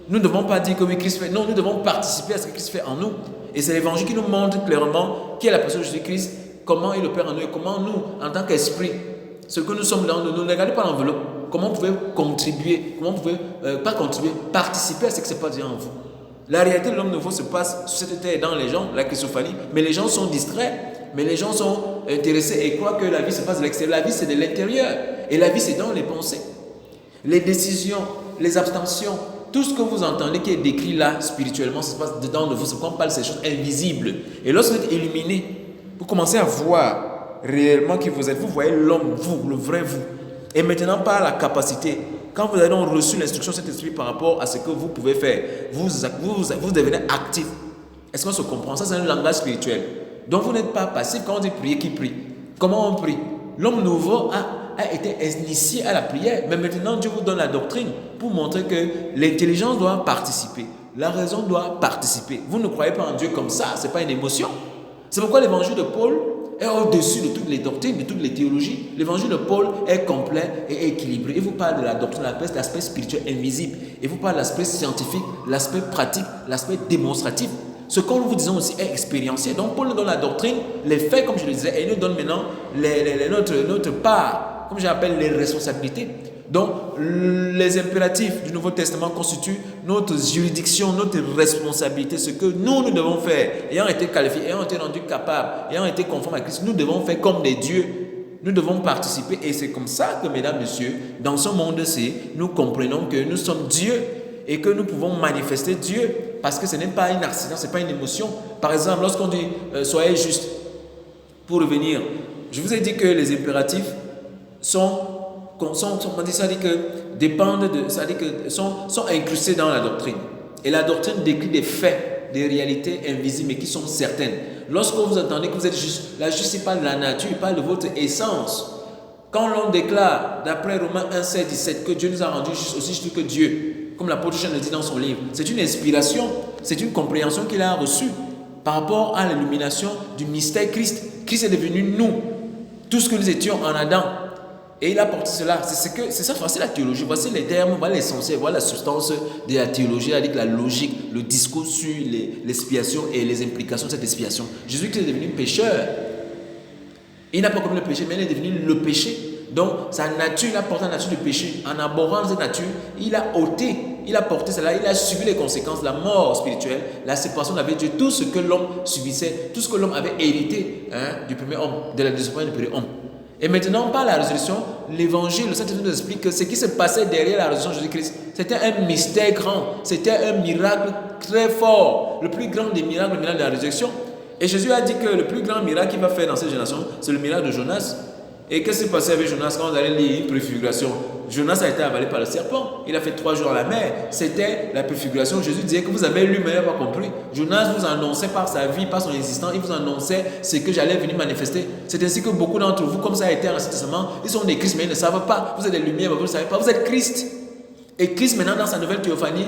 nous ne devons pas dire que oui, Christ fait, non, nous devons participer à ce que Christ fait en nous. Et c'est l'évangile qui nous montre clairement qui est la personne de Jésus-Christ, comment il opère en nous et comment nous, en tant qu'esprit, ce que nous sommes dans nous, ne regardez pas l'enveloppe, comment vous pouvez contribuer, comment vous pouvez, pas contribuer, participer à ce qui se passe en vous. La réalité de l'homme nouveau se passe sur cette terre dans les gens, la christophalie, mais les gens sont distraits, mais les gens sont intéressés et croient que la vie se passe de l'extérieur. La vie, c'est de l'intérieur et la vie, c'est dans les pensées. Les décisions, les abstentions, tout ce que vous entendez qui est décrit là spirituellement, ça se passe dedans de vous, c'est qu'on parle de ces choses invisibles. Et lorsque vous êtes illuminé, vous commencez à voir réellement qui vous êtes. Vous voyez l'homme, vous, le vrai vous. Et maintenant, par la capacité, quand vous avez donc reçu l'instruction de cet esprit par rapport à ce que vous pouvez faire, vous devenez actif. Est-ce qu'on se comprend? Ça, c'est un langage spirituel. Donc, vous n'êtes pas passif. Quand on dit prier, qui prie? Comment on prie? L'homme nouveau a été initié à la prière. Mais maintenant, Dieu vous donne la doctrine pour montrer que l'intelligence doit participer. La raison doit participer. Vous ne croyez pas en Dieu comme ça. Ce n'est pas une émotion. C'est pourquoi l'évangile de Paul est au-dessus de toutes les doctrines, de toutes les théologies. L'évangile de Paul est complet et équilibré. Il vous parle de la doctrine, l'aspect spirituel invisible. Il vous parle de l'aspect scientifique, l'aspect pratique, l'aspect démonstratif. Ce que nous vous disons aussi est expérientiel. Donc Paul nous donne la doctrine, les faits, comme je le disais, et il nous donne maintenant notre part, comme j'appelle les responsabilités. Donc les impératifs du Nouveau Testament constituent notre juridiction, notre responsabilité, ce que nous devons faire, ayant été qualifiés, ayant été rendus capables, ayant été conformes à Christ, nous devons faire comme des dieux. Nous devons participer et c'est comme ça que, mesdames, messieurs, dans ce monde-ci, nous comprenons que nous sommes Dieu et que nous pouvons manifester Dieu parce que ce n'est pas un accident, ce n'est pas une émotion. Par exemple, lorsqu'on dit soyez juste, pour revenir, je vous ai dit que les impératifs sont incrustés dans la doctrine. Et la doctrine décrit des faits, des réalités invisibles mais qui sont certaines. Lorsque vous entendez que vous êtes juste, la justice parle de la nature, il parle de votre essence. Quand l'on déclare, d'après Romains 1, 16, 17, que Dieu nous a rendus aussi justes que Dieu, comme l'apôtre Jean le dit dans son livre, c'est une inspiration, c'est une compréhension qu'il a reçue par rapport à l'illumination du mystère Christ. Christ est devenu nous, tout ce que nous étions en Adam. Et il a porté cela. C'est ça, voici la théologie, voici les termes, voilà l'essentiel, voilà la substance de la théologie, avec la logique, le discours sur l'expiation et les implications de cette expiation. Jésus-Christ est devenu pécheur. Il n'a pas commis le péché, mais il est devenu le péché. Donc, sa nature, il a porté la nature du péché. En abhorrant cette nature, il a ôté, il a porté cela, il a subi les conséquences, la mort spirituelle, la séparation avec Dieu, tout ce que l'homme subissait, tout ce que l'homme avait hérité du premier homme, de la désobéissance du premier homme. Et maintenant, par la résurrection, l'évangile, le Saint-Esprit nous explique que ce qui se passait derrière la résurrection de Jésus-Christ, c'était un mystère grand, c'était un miracle très fort, le plus grand des miracles, le miracle de la résurrection. Et Jésus a dit que le plus grand miracle qu'il va faire dans cette génération, c'est le miracle de Jonas. Et qu'est-ce qui s'est passé avec Jonas quand on allait lire une préfiguration? Jonas a été avalé par le serpent. Il a fait 3 jours à la mer. C'était la préfiguration. Jésus disait que vous avez lu, mais vous n'avez pas compris. Jonas vous annonçait par sa vie, par son existence, il vous annonçait ce que j'allais venir manifester. C'est ainsi que beaucoup d'entre vous, comme ça a été en l'Ancien Testament, ils sont des Christ, mais ils ne savent pas. Vous êtes des lumières, mais vous ne savez pas. Vous êtes Christ. Et Christ, maintenant, dans sa nouvelle théophanie,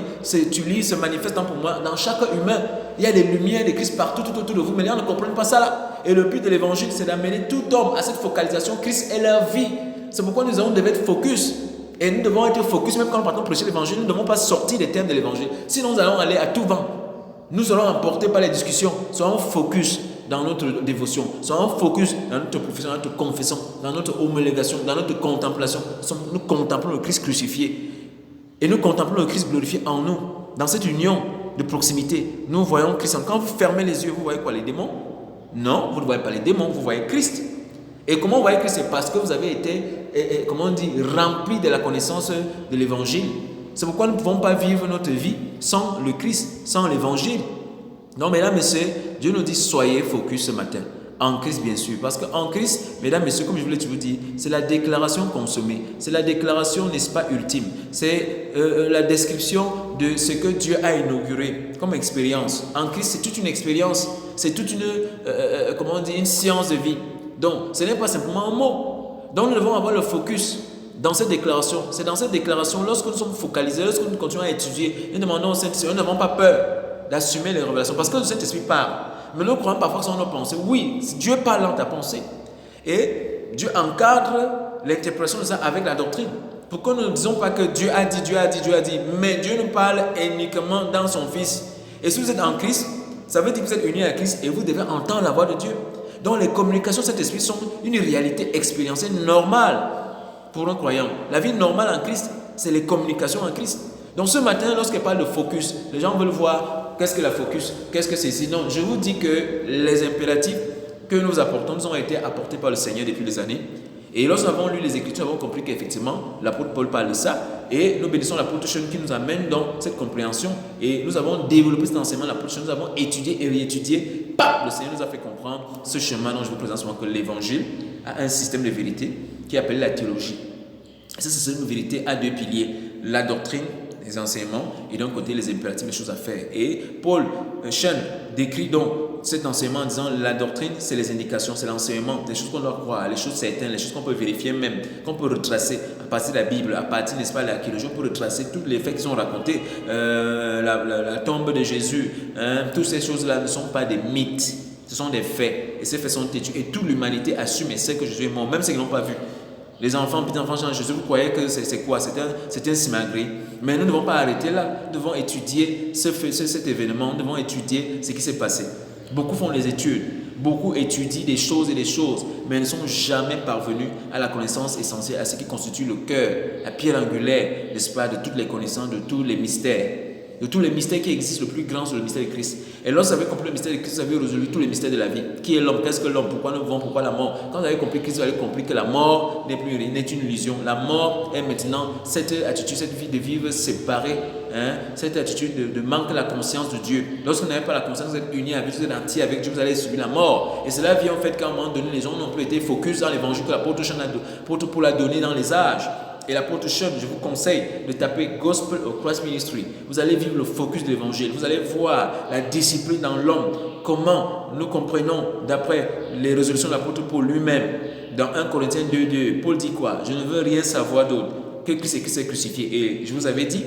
tu lis, se manifeste pour moi. Dans chaque humain, il y a des lumières de Christ partout, tout autour de vous. Mais les gens ne comprennent pas ça là. Et le but de l'évangile, c'est d'amener tout homme à cette focalisation. Christ est leur vie. C'est pourquoi nous devons être focus. Et nous devons être focus, même quand nous partons prêcher l'évangile, nous ne devons pas sortir des termes de l'évangile. Sinon, nous allons aller à tout vent. Nous serons emportés par les discussions. Soyons focus dans notre dévotion. Soyons focus dans notre profession, dans notre confession, dans notre homologation, dans notre contemplation. Nous contemplons le Christ crucifié. Et nous contemplons le Christ glorifié en nous. Dans cette union de proximité, nous voyons Christ. Quand vous fermez les yeux, vous voyez quoi? Les démons? Non, vous ne voyez pas les démons, vous voyez Christ. Et comment vous voyez Christ? C'est parce que vous avez été, comment on dit, rempli de la connaissance de l'évangile. C'est pourquoi nous ne pouvons pas vivre notre vie sans le Christ, sans l'évangile. Non, mesdames, messieurs, Dieu nous dit soyez focus ce matin. En Christ, bien sûr. Parce qu'en Christ, mesdames, messieurs, comme je voulais vous dire, c'est la déclaration consommée. C'est la déclaration, n'est-ce pas, ultime. C'est la description de ce que Dieu a inauguré comme expérience. En Christ, c'est toute une expérience. C'est toute une, comment on dit, une science de vie. Donc, ce n'est pas simplement un mot. Donc, nous devons avoir le focus dans cette déclaration. C'est dans cette déclaration, lorsque nous sommes focalisés, lorsque nous continuons à étudier, nous demandons au Saint-Esprit, nous n'avons pas peur d'assumer les révélations. Parce que le Saint-Esprit parle. Mais nous croyons parfois que ce sont nos pensées. Oui, Dieu parle dans ta pensée. Et Dieu encadre l'interprétation de ça avec la doctrine. Pourquoi nous ne disons pas que Dieu a dit, Dieu a dit, Dieu a dit. Mais Dieu nous parle uniquement dans son Fils. Et si vous êtes en Christ, ça veut dire que vous êtes unis à Christ et vous devez entendre la voix de Dieu. Donc les communications de cet esprit sont une réalité expérientielle normale pour un croyant. La vie normale en Christ, c'est les communications en Christ. Donc ce matin, lorsqu'il parle de focus, les gens veulent voir qu'est-ce que la focus, qu'est-ce que c'est ici. Non, je vous dis que les impératifs que nous apportons, nous ont été apportés par le Seigneur depuis des années. Et lorsque nous avons lu les Écritures, nous avons compris qu'effectivement, l'apôtre Paul parle de ça. Et nous bénissons l'apôtre Sean qui nous amène dans cette compréhension. Et nous avons développé cet enseignement, l'apôtre Sean, nous avons étudié et réétudié. Le Seigneur nous a fait comprendre ce chemin dont je vous présente souvent que l'évangile a un système de vérité qui est appelé la théologie. Ce système de vérité a 2 piliers, la doctrine, les enseignements, et d'un côté les impératifs, les choses à faire. Et Paul Sean décrit donc cet enseignement en disant la doctrine, c'est les indications, c'est l'enseignement, les choses qu'on doit croire, les choses certaines, les choses qu'on peut vérifier même, qu'on peut retracer à partir de la Bible, à partir, n'est-ce pas, de l'archéologie, on peut retracer tous les faits qui sont racontés, la tombe de Jésus, toutes ces choses-là ne sont pas des mythes. Ce sont des faits. Et ces faits sont têtus. Et toute l'humanité assume et sait que Jésus est mort, même ceux qui n'ont pas vu. Les enfants, petits enfants, Jésus, vous croyez que c'est quoi? C'est un simagrée. Mais nous ne devons pas arrêter là. Nous devons étudier cet événement. Nous devons étudier ce qui s'est passé. Beaucoup font les études. Beaucoup étudient des choses et des choses, mais ne sont jamais parvenus à la connaissance essentielle, à ce qui constitue le cœur, la pierre angulaire, n'est-ce pas, de toutes les connaissances, de tous les mystères. De tous les mystères qui existent, le plus grand, c'est le mystère de Christ. Et lorsque vous avez compris le mystère de Christ, vous avez résolu tous les mystères de la vie. Qui est l'homme? Qu'est-ce que l'homme? Pourquoi nous vivons? Pourquoi la mort? Quand vous avez compris Christ, vous avez compris que la mort n'est plus rien, n'est une illusion. La mort est maintenant cette attitude, cette vie de vivre séparée, cette attitude de manque de la conscience de Dieu. Lorsque vous n'avez pas la conscience, vous êtes uni avec Dieu, vous êtes entier avec Dieu, vous allez subir la mort. Et cela vient en fait qu'à un moment donné, les gens n'ont plus été focus dans l'évangile que l'apôtre Paul a donné dans les âges. Et l'apôtre Sean, je vous conseille de taper Gospel of Christ Ministry. Vous allez vivre le focus de l'évangile. Vous allez voir la discipline dans l'homme. Comment nous comprenons, d'après les résolutions de l'apôtre Paul lui-même, dans 1 Corinthiens 2:2, Paul dit quoi? Je ne veux rien savoir d'autre que Christ est crucifié. Et je vous avais dit,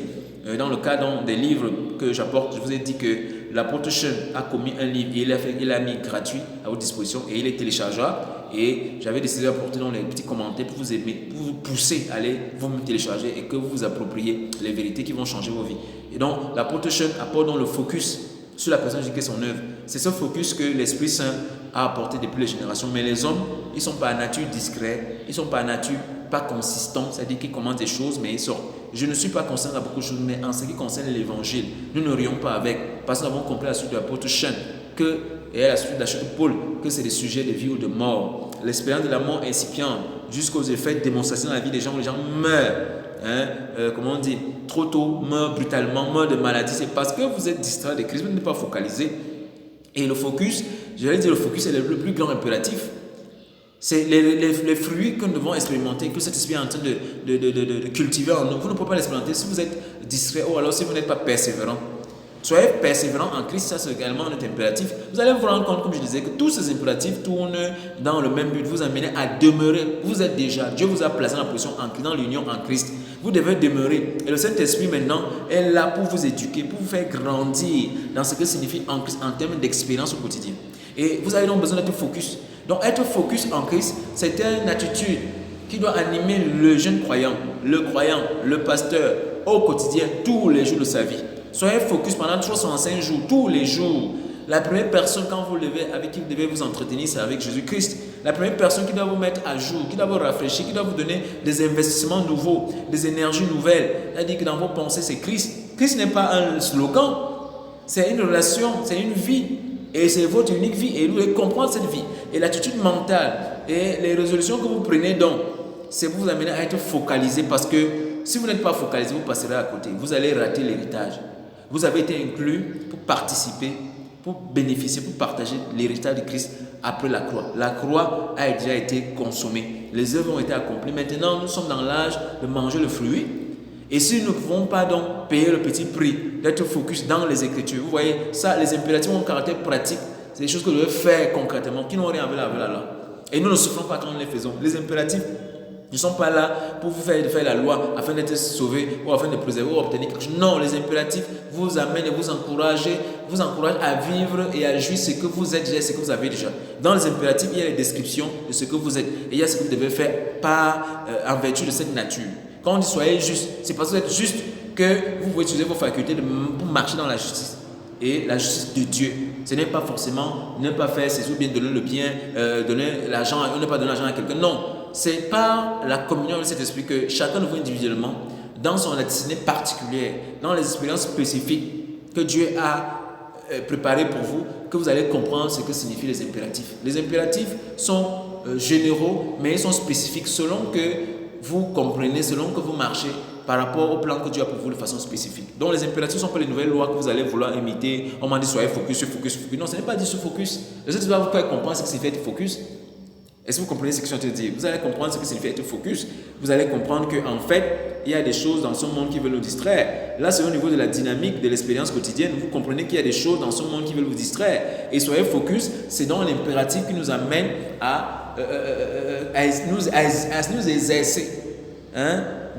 dans le cadre des livres que j'apporte, je vous ai dit que l'apôtre Sean a commis un livre et il l'a mis gratuit à votre disposition et il est téléchargeable. Et j'avais décidé d'apporter dans les petits commentaires pour vous aider, pour vous pousser à aller vous télécharger et que vous vous appropriez les vérités qui vont changer vos vies. Et donc, l'apôtre Sean apporte donc le focus sur la personne qui est son œuvre. C'est ce focus que l'Esprit Saint a apporté depuis les générations. Mais les hommes, ils ne sont pas à nature discrets, ils ne sont pas à nature pas consistants, c'est-à-dire qu'ils commencent des choses, mais ils sortent. Je ne suis pas conscient à beaucoup de choses, mais en ce qui concerne l'évangile, nous ne rions pas avec, parce que nous avons compris à la suite de l'apôtre Sean et à la suite de la chute de Paul, que c'est des sujets de vie ou de mort. L'expérience de la mort incipiente jusqu'aux effets de démonstration dans la vie des gens où les gens meurent, comment on dit, trop tôt, meurent brutalement, meurent de maladie. C'est parce que vous êtes distrait de Christ, vous n'êtes pas focalisé. Et le focus, je vais dire, le focus est le plus grand impératif. C'est les fruits que nous devons expérimenter, que cet esprit est en train de cultiver en nous. Vous ne pouvez pas l'expérimenter si vous êtes distrait ou alors si vous n'êtes pas persévérant. Soyez persévérant en Christ, ça c'est également notre impératif. Vous allez vous rendre compte, comme je disais, que tous ces impératifs tournent dans le même but, vous amener à demeurer. Vous êtes déjà, Dieu vous a placé dans la position, dans l'union en Christ. Vous devez demeurer. Et le Saint-Esprit maintenant est là pour vous éduquer, pour vous faire grandir dans ce que signifie en Christ en termes d'expérience au quotidien. Et vous avez donc besoin d'être focus. Donc être focus en Christ, c'est une attitude qui doit animer le jeune croyant, le pasteur au quotidien, tous les jours de sa vie. Soyez focus pendant 365 jours, tous les jours. La première personne quand vous levez, avec qui vous devez vous entretenir, c'est avec Jésus-Christ. La première personne qui doit vous mettre à jour, qui doit vous rafraîchir, qui doit vous donner des investissements nouveaux, des énergies nouvelles. C'est-à-dire que dans vos pensées, c'est Christ. Christ n'est pas un slogan, c'est une relation, c'est une vie. Et c'est votre unique vie et vous devez comprendre cette vie. Et l'attitude mentale et les résolutions que vous prenez donc, c'est pour vous amener à être focalisé parce que si vous n'êtes pas focalisé, vous passerez à côté. Vous allez rater l'héritage. Vous avez été inclus pour participer, pour bénéficier, pour partager l'héritage de Christ après la croix. La croix a déjà été consommée. Les œuvres ont été accomplies. Maintenant, nous sommes dans l'âge de manger le fruit. Et si nous ne pouvons pas donc payer le petit prix d'être focus dans les Écritures, vous voyez, ça, les impératifs ont un caractère pratique. C'est des choses que nous devons faire concrètement, qui n'ont rien à voir avec la loi. Et nous ne souffrons pas quand nous les faisons. Les impératifs ne sont pas là pour vous faire la loi afin d'être sauvé ou afin de préserver ou obtenir quelque chose. Non, les impératifs vous amènent et vous encouragent à vivre et à jouir ce que vous êtes déjà, ce que vous avez déjà. Dans les impératifs, il y a les descriptions de ce que vous êtes et il y a ce que vous devez faire en vertu de cette nature. Quand on dit soyez juste, c'est parce que vous êtes juste que vous pouvez utiliser vos facultés pour marcher dans la justice. Et la justice de Dieu, ce n'est pas forcément ne pas faire ceci ou bien donner le bien, donner l'argent, ne pas donner l'argent à quelqu'un. Non, c'est par la communion avec cet esprit que chacun de vous individuellement, dans son destinée particulière, dans les expériences spécifiques que Dieu a préparées pour vous, que vous allez comprendre ce que signifient les impératifs. Les impératifs sont généraux, mais ils sont spécifiques selon que vous comprenez, selon que vous marchez par rapport au plan que Dieu a pour vous de façon spécifique. Donc les impératifs ne sont pas les nouvelles lois que vous allez vouloir imiter. On m'a dit soyez focus. Non, ce n'est pas dit sur focus. Le Seigneur va vous faire comprendre ce que signifie être focus. Est-ce que vous comprenez ce que je suis en train de dire? Vous allez comprendre ce que signifie être focus. Vous allez comprendre qu'en fait, il y a des choses dans ce monde qui veulent nous distraire. Là, c'est au niveau de la dynamique de l'expérience quotidienne. Vous comprenez qu'il y a des choses dans ce monde qui veulent vous distraire. Et soyez focus, c'est donc l'impératif qui nous amène à nous exercer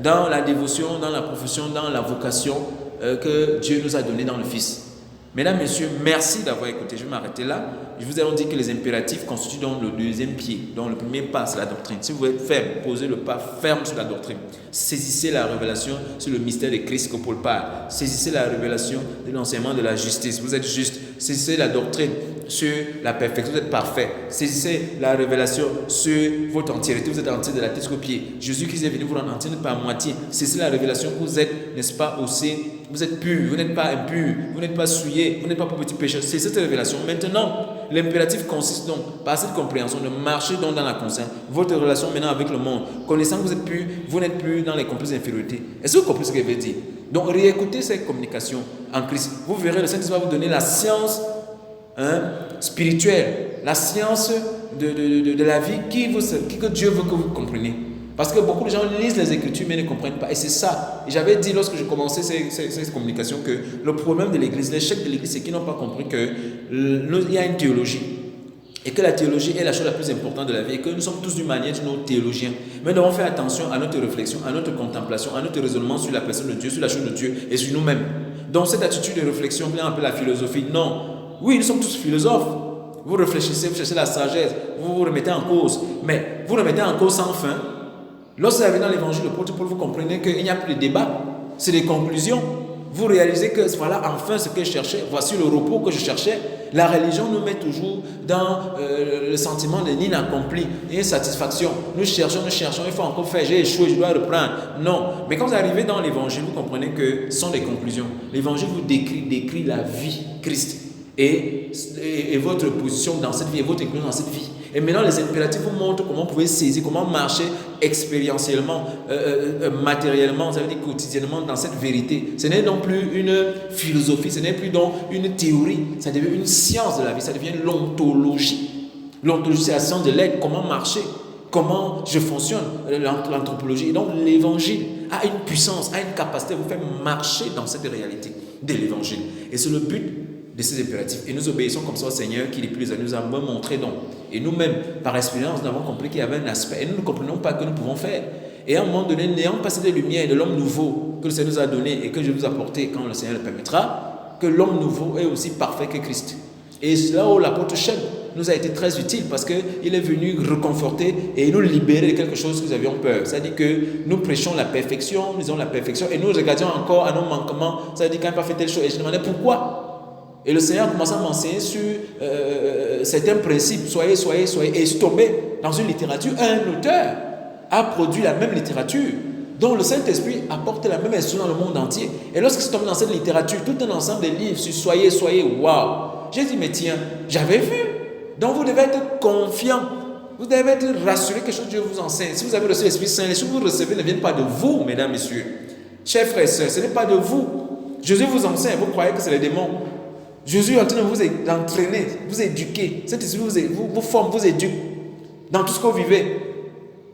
dans la dévotion, dans la profession, dans la vocation que Dieu nous a donnée dans le Fils. Mesdames, Messieurs, merci d'avoir écouté. Je vais m'arrêter là. Je vous ai dit que les impératifs constituent donc le deuxième pied. Donc le premier pas, c'est la doctrine. Si vous êtes ferme, posez le pas ferme sur la doctrine. Saisissez la révélation sur le mystère de Christ que Paul parle. Saisissez la révélation de l'enseignement de la justice. Vous êtes juste. Saisissez la doctrine sur la perfection. Vous êtes parfait. Saisissez la révélation sur votre entièreté. Vous êtes entier de la tête aux pieds. Jésus-Christ est venu vous rendre entier, pas à moitié. Saisissez la révélation que vous êtes, n'est-ce pas, aussi. Vous êtes pur, vous n'êtes pas impur, vous n'êtes pas souillé, vous n'êtes pas pour petit péché. C'est cette révélation. Maintenant, l'impératif consiste donc, par cette compréhension, de marcher donc dans la conscience, votre relation maintenant avec le monde. Connaissant que vous êtes pur, vous n'êtes plus dans les complexes d'infériorité. Est-ce que vous comprenez ce que je veux dire? Donc, réécoutez cette communication en Christ. Vous verrez, le Saint-Esprit va vous donner la science spirituelle, la science de la vie que Dieu veut que vous compreniez. Parce que beaucoup de gens lisent les Écritures mais ne comprennent pas. Et c'est ça. Et j'avais dit lorsque je commençais ces communications que le problème de l'Église, l'échec de l'Église, c'est qu'ils n'ont pas compris qu'il y a une théologie. Et que la théologie est la chose la plus importante de la vie. Et que nous sommes tous d'une manière d'une autre théologiens. Mais nous devons faire attention à notre réflexion, à notre contemplation, à notre raisonnement sur la personne de Dieu, sur la chose de Dieu et sur nous-mêmes. Donc cette attitude de réflexion, on appelle la philosophie. Non. Oui, nous sommes tous philosophes. Vous réfléchissez, vous cherchez la sagesse, vous vous remettez en cause. Mais vous remettez en cause sans fin. Lorsque vous arrivez dans l'évangile de Paul, vous comprenez qu'il n'y a plus de débat, c'est des conclusions. Vous réalisez que voilà enfin ce que je cherchais, voici le repos que je cherchais. La religion nous met toujours dans le sentiment de l'inaccompli et insatisfaction. Nous cherchons, il faut encore faire, j'ai échoué, je dois reprendre. Non, mais quand vous arrivez dans l'évangile, vous comprenez que ce sont des conclusions. L'évangile vous décrit la vie Christ et votre position dans cette vie et votre inclusion dans cette vie. Et maintenant, les impératifs vous montrent comment vous pouvez saisir, comment marcher expérientiellement, matériellement, ça veut dire quotidiennement dans cette vérité. Ce n'est donc plus une philosophie, ce n'est plus donc une théorie, ça devient une science de la vie, ça devient l'ontologie. L'ontologie, c'est la science de l'être, comment marcher, comment je fonctionne, l'anthropologie. Et donc, l'évangile a une puissance, a une capacité à vous faire marcher dans cette réalité de l'évangile. Et c'est le but de ces impératifs. Et nous obéissons comme ça au Seigneur qui, depuis les années, nous a montré donc. Et nous-mêmes, par expérience, nous avons compris qu'il y avait un aspect. Et nous ne comprenons pas que nous pouvons faire. Et à un moment donné, n'ayant pas cette lumière de l'homme nouveau que le Seigneur nous a donné et que je vous apporter quand le Seigneur le permettra, que l'homme nouveau est aussi parfait que Christ. Et c'est là où l'apôtre Cheb nous a été très utile parce qu'il est venu reconforter et nous libérer de quelque chose que nous avions peur. C'est-à-dire que nous prêchons la perfection, nous disons la perfection et nous regardions encore à nos manquements. C'est-à-dire qu'il n'a pas fait telle chose. Et je demandais pourquoi. Et le Seigneur commence à m'enseigner sur certains principes. Soyez. Et je suis tombé dans une littérature. Un auteur a produit la même littérature dont le Saint-Esprit apporte la même instruction dans le monde entier. Et lorsque je suis tombé dans cette littérature, tout un ensemble de livres sur soyez, waouh. J'ai dit, mais tiens, j'avais vu. Donc vous devez être confiant. Vous devez être rassuré que ce que Dieu vous enseigne. Si vous avez reçu l'Esprit Saint, les choses que vous recevez ne viennent pas de vous, mesdames, messieurs. Chers frères et sœurs, ce n'est pas de vous. Jésus vous enseigne, vous croyez que c'est les démons. Jésus est en train de vous entraîner, vous éduquer. Cet esprit vous forme, vous éduque dans tout ce que vous vivez.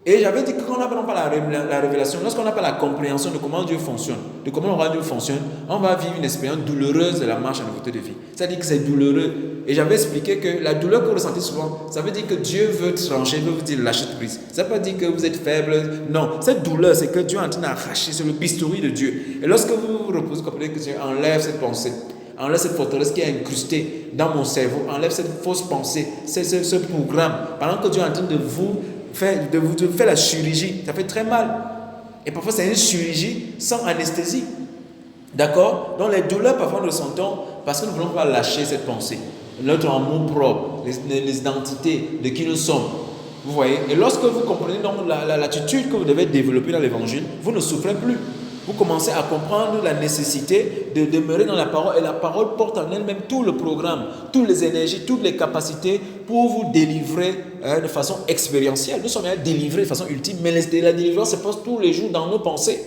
Et j'avais dit que quand on n'a pas la révélation, lorsqu'on n'a pas la compréhension de comment Dieu fonctionne, de comment le roi Dieu fonctionne, on va vivre une expérience douloureuse de la marche en nouveauté de vie. C'est-à-dire que c'est douloureux. Et j'avais expliqué que la douleur que vous ressentez souvent, ça veut dire que Dieu veut trancher, veut vous dire lâcher prise. Ça ne veut pas dire que vous êtes faible. Non, cette douleur, c'est que Dieu est en train d'arracher sur le bistouri de Dieu. Et lorsque vous vous reposez, vous comprenez que Dieu enlève cette pensée. Enlève cette forteresse qui est incrustée dans mon cerveau. Enlève cette fausse pensée, ce programme. Pendant que Dieu est en train de vous faire la chirurgie, ça fait très mal. Et parfois, c'est une chirurgie sans anesthésie. D'accord? Donc, les douleurs, parfois, nous ressentons parce que nous ne voulons pas lâcher cette pensée. Notre amour propre, les identités de qui nous sommes. Vous voyez? Et lorsque vous comprenez donc l'attitude que vous devez développer dans l'évangile, vous ne souffrez plus. Vous commencez à comprendre la nécessité de demeurer dans la parole. Et la parole porte en elle-même tout le programme, toutes les énergies, toutes les capacités pour vous délivrer de façon expérientielle. Nous sommes délivrés de façon ultime, mais la délivrance se passe tous les jours dans nos pensées.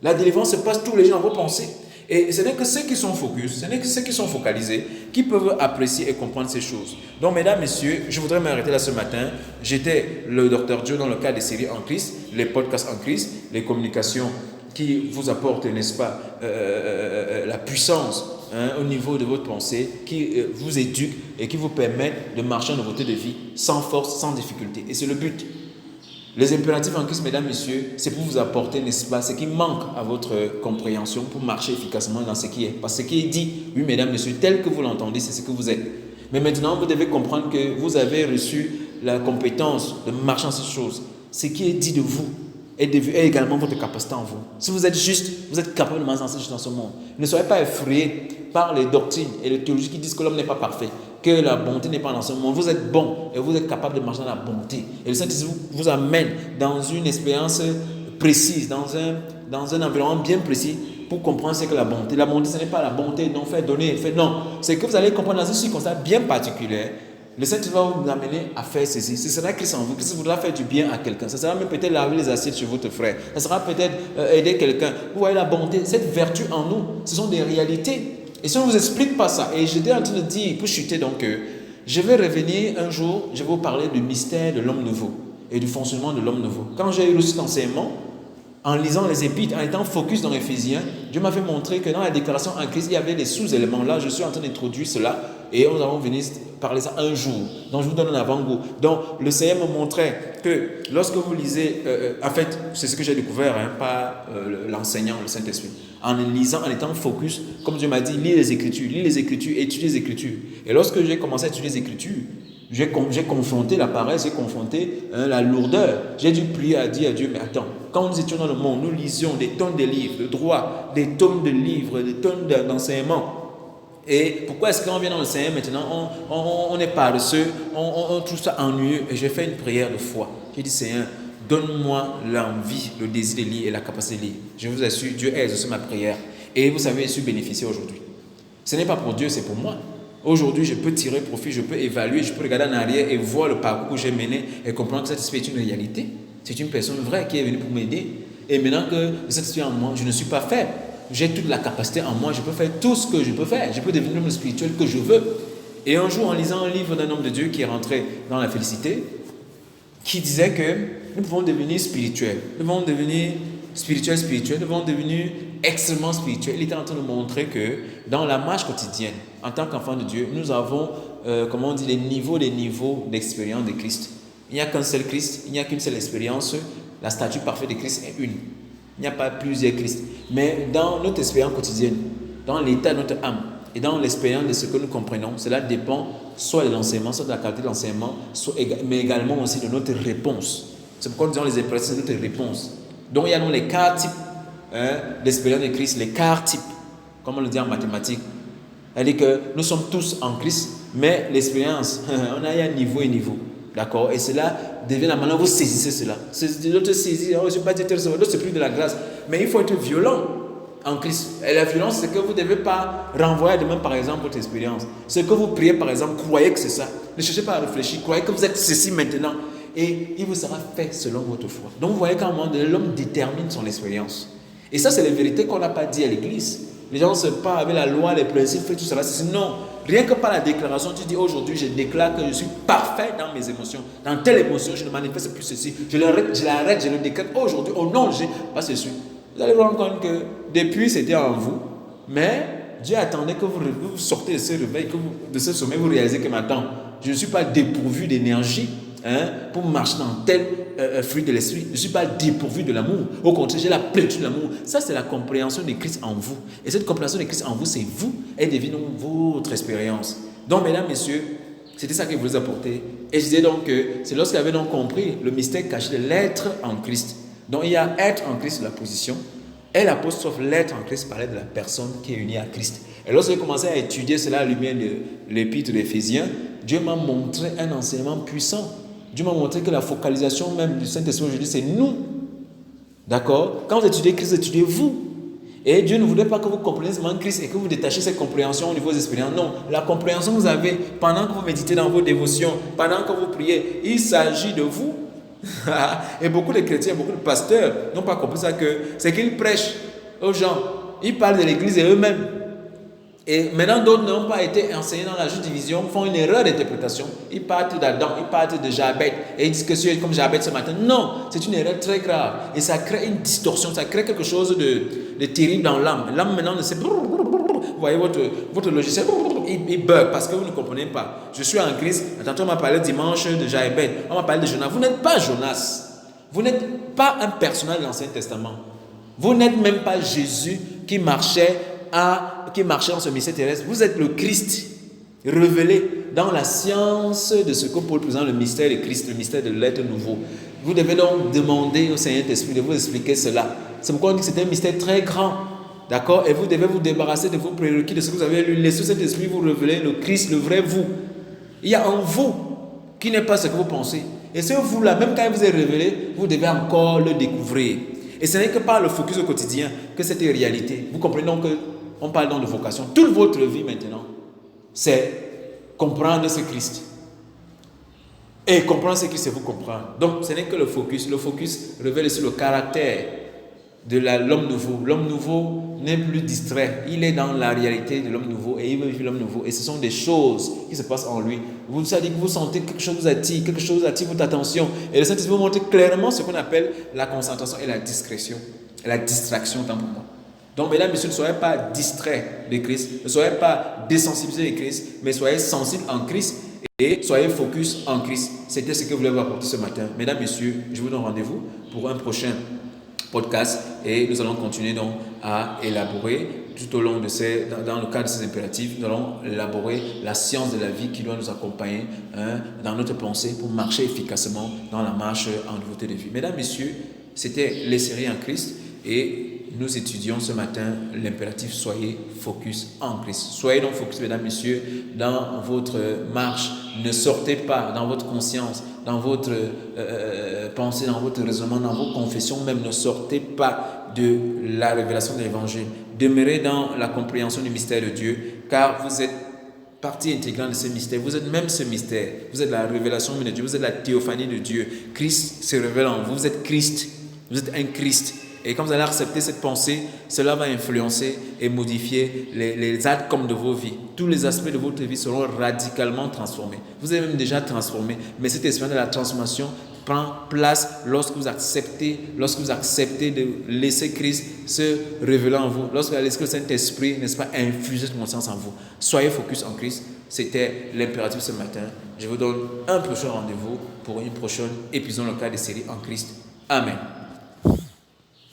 La délivrance se passe tous les jours dans vos pensées. Et ce n'est que ceux qui sont focus, ce n'est que ceux qui sont focalisés qui peuvent apprécier et comprendre ces choses. Donc, mesdames, messieurs, je voudrais m'arrêter là ce matin. J'étais le Dr Joe dans le cadre des séries en Christ, les podcasts en Christ, les communications qui vous apportent, n'est-ce pas, la puissance au niveau de votre pensée, qui vous éduque et qui vous permet de marcher en nouveauté de vie sans force, sans difficulté. Et c'est le but. Les impératifs en Christ, mesdames, messieurs, c'est pour vous apporter, n'est-ce pas, ce qui manque à votre compréhension pour marcher efficacement dans ce qui est. Parce que ce qui est dit, oui, mesdames, messieurs, tel que vous l'entendez, c'est ce que vous êtes. Mais maintenant, vous devez comprendre que vous avez reçu la compétence de marcher en ces choses. Ce qui est dit de vous est également votre capacité en vous. Si vous êtes juste, vous êtes capable de marcher dans ce monde. Ne soyez pas effrayés par les doctrines et les théologies qui disent que l'homme n'est pas parfait, que la bonté n'est pas dans ce monde. Vous êtes bon et vous êtes capable de marcher dans la bonté. Et le Saint-Esprit vous amène dans une expérience précise, dans un environnement bien précis pour comprendre ce que la bonté. La bonté, ce n'est pas la bonté, non, faire donner, faire non. C'est que vous allez comprendre dans une circonstance bien particulière. Le Saint-Esprit va vous amener à faire ceci. Ce sera Christ en vous. Christ voudra faire du bien à quelqu'un. Ça sera même peut-être laver les assiettes chez votre frère. Ça sera peut-être aider quelqu'un. Vous voyez la bonté, cette vertu en nous, ce sont des réalités. Et si on ne vous explique pas ça, et j'étais en train de dire, pour chuter donc, je vais revenir un jour, je vais vous parler du mystère de l'homme nouveau et du fonctionnement de l'homme nouveau. Quand j'ai eu cet enseignement, en lisant les épîtres, en étant focus dans Éphésiens, Dieu m'a fait montrer que dans la déclaration en Christ, il y avait des sous-éléments. Là, je suis en train d'introduire cela et nous allons venir parler ça un jour. Donc, je vous donne un avant-goût. Donc, le Seigneur me montrait que lorsque vous lisez, en fait, c'est ce que j'ai découvert, pas l'enseignant, le Saint-Esprit. En lisant, en étant focus, comme Dieu m'a dit, lis les Écritures, étudie les Écritures. Et lorsque j'ai commencé à étudier les Écritures, j'ai confronté la paresse, j'ai confronté la lourdeur. J'ai dû prier à dire à Dieu, mais attends, quand nous étions dans le monde, nous lisions des tonnes de livres, de droit, des tonnes de livres, des tonnes d'enseignements. Et pourquoi est-ce qu'on vient dans le Seigneur maintenant, on est paresseux, on trouve ça ennuyeux. Et j'ai fait une prière de foi. J'ai dit, Seigneur, donne-moi l'envie, le désir de lire et la capacité de lire. Je vous assure, Dieu a exaucé ma prière. Et vous savez, je suis bénéficié aujourd'hui. Ce n'est pas pour Dieu, c'est pour moi. Aujourd'hui, je peux tirer profit, je peux évaluer, je peux regarder en arrière et voir le parcours que j'ai mené et comprendre que cet esprit est une réalité. C'est une personne vraie qui est venue pour m'aider. Et maintenant que cet esprit en moi, je ne suis pas faible. J'ai toute la capacité en moi, je peux faire tout ce que je peux faire. Je peux devenir l'homme spirituel que je veux. Et un jour, en lisant un livre d'un homme de Dieu qui est rentré dans la félicité, qui disait que nous pouvons devenir spirituels. Nous pouvons devenir spirituels, nous pouvons devenir extrêmement spirituels. Il était en train de montrer que dans la marche quotidienne, en tant qu'enfant de Dieu, nous avons, comment on dit, les niveaux d'expérience de Christ. Il n'y a qu'un seul Christ, il n'y a qu'une seule expérience. La statue parfaite de Christ est une. Il n'y a pas plusieurs Christ. Mais dans notre expérience quotidienne, dans l'état de notre âme et dans l'expérience de ce que nous comprenons, cela dépend soit de l'enseignement, soit de la qualité de l'enseignement, mais également aussi de notre réponse. C'est pourquoi nous disons les épreuves, c'est notre réponse. Donc il y a donc les quarts types d'expérience de Christ, les quarts types, comme on le dit en mathématiques. C'est-à-dire que nous sommes tous en Christ, mais l'expérience, on a un niveau et niveau. D'accord? Et cela devient la manière dont vous saisissez cela. C'est l'autre saisie, je ne suis pas dire l'autre c'est plus de la grâce. Mais il faut être violent en Christ. Et la violence, c'est que vous ne devez pas renvoyer demain, par exemple, votre expérience. Ce que vous priez, par exemple, croyez que c'est ça. Ne cherchez pas à réfléchir. Croyez que vous êtes ceci maintenant. Et il vous sera fait selon votre foi. Donc vous voyez qu'à un moment donné, l'homme détermine son expérience. Et ça, c'est les vérités qu'on n'a pas dit à l'église. Les gens se parlent avec la loi, les principes, tout cela. Non, rien que par la déclaration, tu dis aujourd'hui, je déclare que je suis parfait dans mes émotions. Dans telle émotion, je ne manifeste plus ceci. Je l'arrête, je le déclare aujourd'hui. Au nom de Jésus, pas ceci. Vous allez vous rendre compte que depuis, c'était en vous. Mais Dieu attendait que vous sortez de ce réveil, de ce sommeil, vous réalisez que maintenant, je ne suis pas dépourvu d'énergie pour marcher dans tel fruit de l'esprit. Je ne suis pas dépourvu de l'amour. Au contraire, j'ai la plénitude de l'amour. Ça, c'est la compréhension de Christ en vous. Et cette compréhension de Christ en vous, c'est vous. Elle devient donc votre expérience. Donc, mesdames, messieurs, c'était ça que je voulais apporter. Et je disais donc que c'est lorsqu'il avait donc compris le mystère caché de l'être en Christ. Donc, il y a être en Christ, la position. Et l'apostrophe l'être en Christ parlait de la personne qui est unie à Christ. Et lorsque j'ai commencé à étudier cela à la lumière de l'épître d'Éphésiens, Dieu m'a montré un enseignement puissant. Dieu m'a montré que la focalisation même du Saint-Esprit aujourd'hui, c'est nous. D'accord? Quand vous étudiez Christ, étudiez vous. Et Dieu ne voulait pas que vous compreniez seulement Christ et que vous détachiez cette compréhension au niveau des expériences. Non, la compréhension que vous avez pendant que vous méditez dans vos dévotions, pendant que vous priez, il s'agit de vous. Et beaucoup de chrétiens, beaucoup de pasteurs n'ont pas compris ça, que c'est qu'ils prêchent aux gens. Ils parlent de l'église et eux-mêmes. Et maintenant, d'autres n'ont pas été enseignés dans la juste division, font une erreur d'interprétation. Ils partent d'Adam, ils partent de Jabet, et ils disent que c'est comme Jabet ce matin. Non, c'est une erreur très grave. Et ça crée une distorsion, ça crée quelque chose de terrible dans l'âme. L'âme maintenant ne sait... Vous voyez votre logiciel, il bug parce que vous ne comprenez pas. Je suis en Christ. Tantôt on m'a parlé dimanche de Jabet, on m'a parlé de Jonas. Vous n'êtes pas Jonas. Vous n'êtes pas un personnage de l'Ancien Testament. Vous n'êtes même pas Jésus qui marchait dans ce mystère terrestre. Vous êtes le Christ révélé dans la science de ce que Paul présente, le mystère de Christ, le mystère de l'être nouveau. Vous devez donc demander au Saint-Esprit de vous expliquer cela. C'est pourquoi on dit que c'est un mystère très grand. D'accord? Et vous devez vous débarrasser de vos prérequis, de ce que vous avez lu. Laissez cet esprit vous révéler le Christ, le vrai vous. Il y a en vous qui n'est pas ce que vous pensez. Et ce vous-là, même quand il vous est révélé, vous devez encore le découvrir. Et ce n'est que par le focus au quotidien que cette réalité. Vous comprenez donc qu'on parle donc de vocation. Toute votre vie maintenant, c'est comprendre ce Christ. Et comprendre ce Christ, c'est vous comprendre. Donc ce n'est que le focus. Le focus révèle sur le caractère de l'homme nouveau. L'homme nouveau n'est plus distrait. Il est dans la réalité de l'homme nouveau et il veut vivre l'homme nouveau. Et ce sont des choses qui se passent en lui. Vous savez que vous sentez quelque chose vous attire, quelque chose attire votre attention. Et le Saint-Esprit vous montre clairement ce qu'on appelle la concentration et la discrétion. La distraction, tant pour moi. Donc, mesdames et messieurs, ne soyez pas distraits de Christ, ne soyez pas désensibilisés de Christ, mais soyez sensibles en Christ et soyez focus en Christ. C'était ce que je voulais vous apporter ce matin. Mesdames et messieurs, je vous donne rendez-vous pour un prochain podcast et nous allons continuer donc à élaborer tout au long de dans le cadre de ces impératifs, nous allons élaborer la science de la vie qui doit nous accompagner dans notre pensée pour marcher efficacement dans la marche en nouveauté de vie. Mesdames, messieurs, c'était les séries en Christ et nous étudions ce matin l'impératif soyez focus en Christ. Soyez donc focus, mesdames, messieurs, dans votre marche. Ne sortez pas dans votre conscience, dans votre pensée, dans votre raisonnement, dans vos confessions même. Ne sortez pas de la révélation de l'Évangile. Demeurez dans la compréhension du mystère de Dieu, car vous êtes partie intégrante de ce mystère. Vous êtes même ce mystère. Vous êtes la révélation de Dieu. Vous êtes la théophanie de Dieu. Christ se révèle en vous. Vous êtes Christ. Vous êtes un Christ. Et quand vous allez accepter cette pensée, cela va influencer et modifier les atomes de vos vies. Tous les aspects de votre vie seront radicalement transformés. Vous êtes même déjà transformé, mais cette expérience de la transformation prend place lorsque vous acceptez de laisser Christ se révéler en vous, lorsque vous laissez le Saint-Esprit, n'est-ce pas, infuser son conscience en vous. Soyez focus en Christ. C'était l'impératif ce matin. Je vous donne un prochain rendez-vous pour une prochaine épisode dans le cadre des séries en Christ. Amen.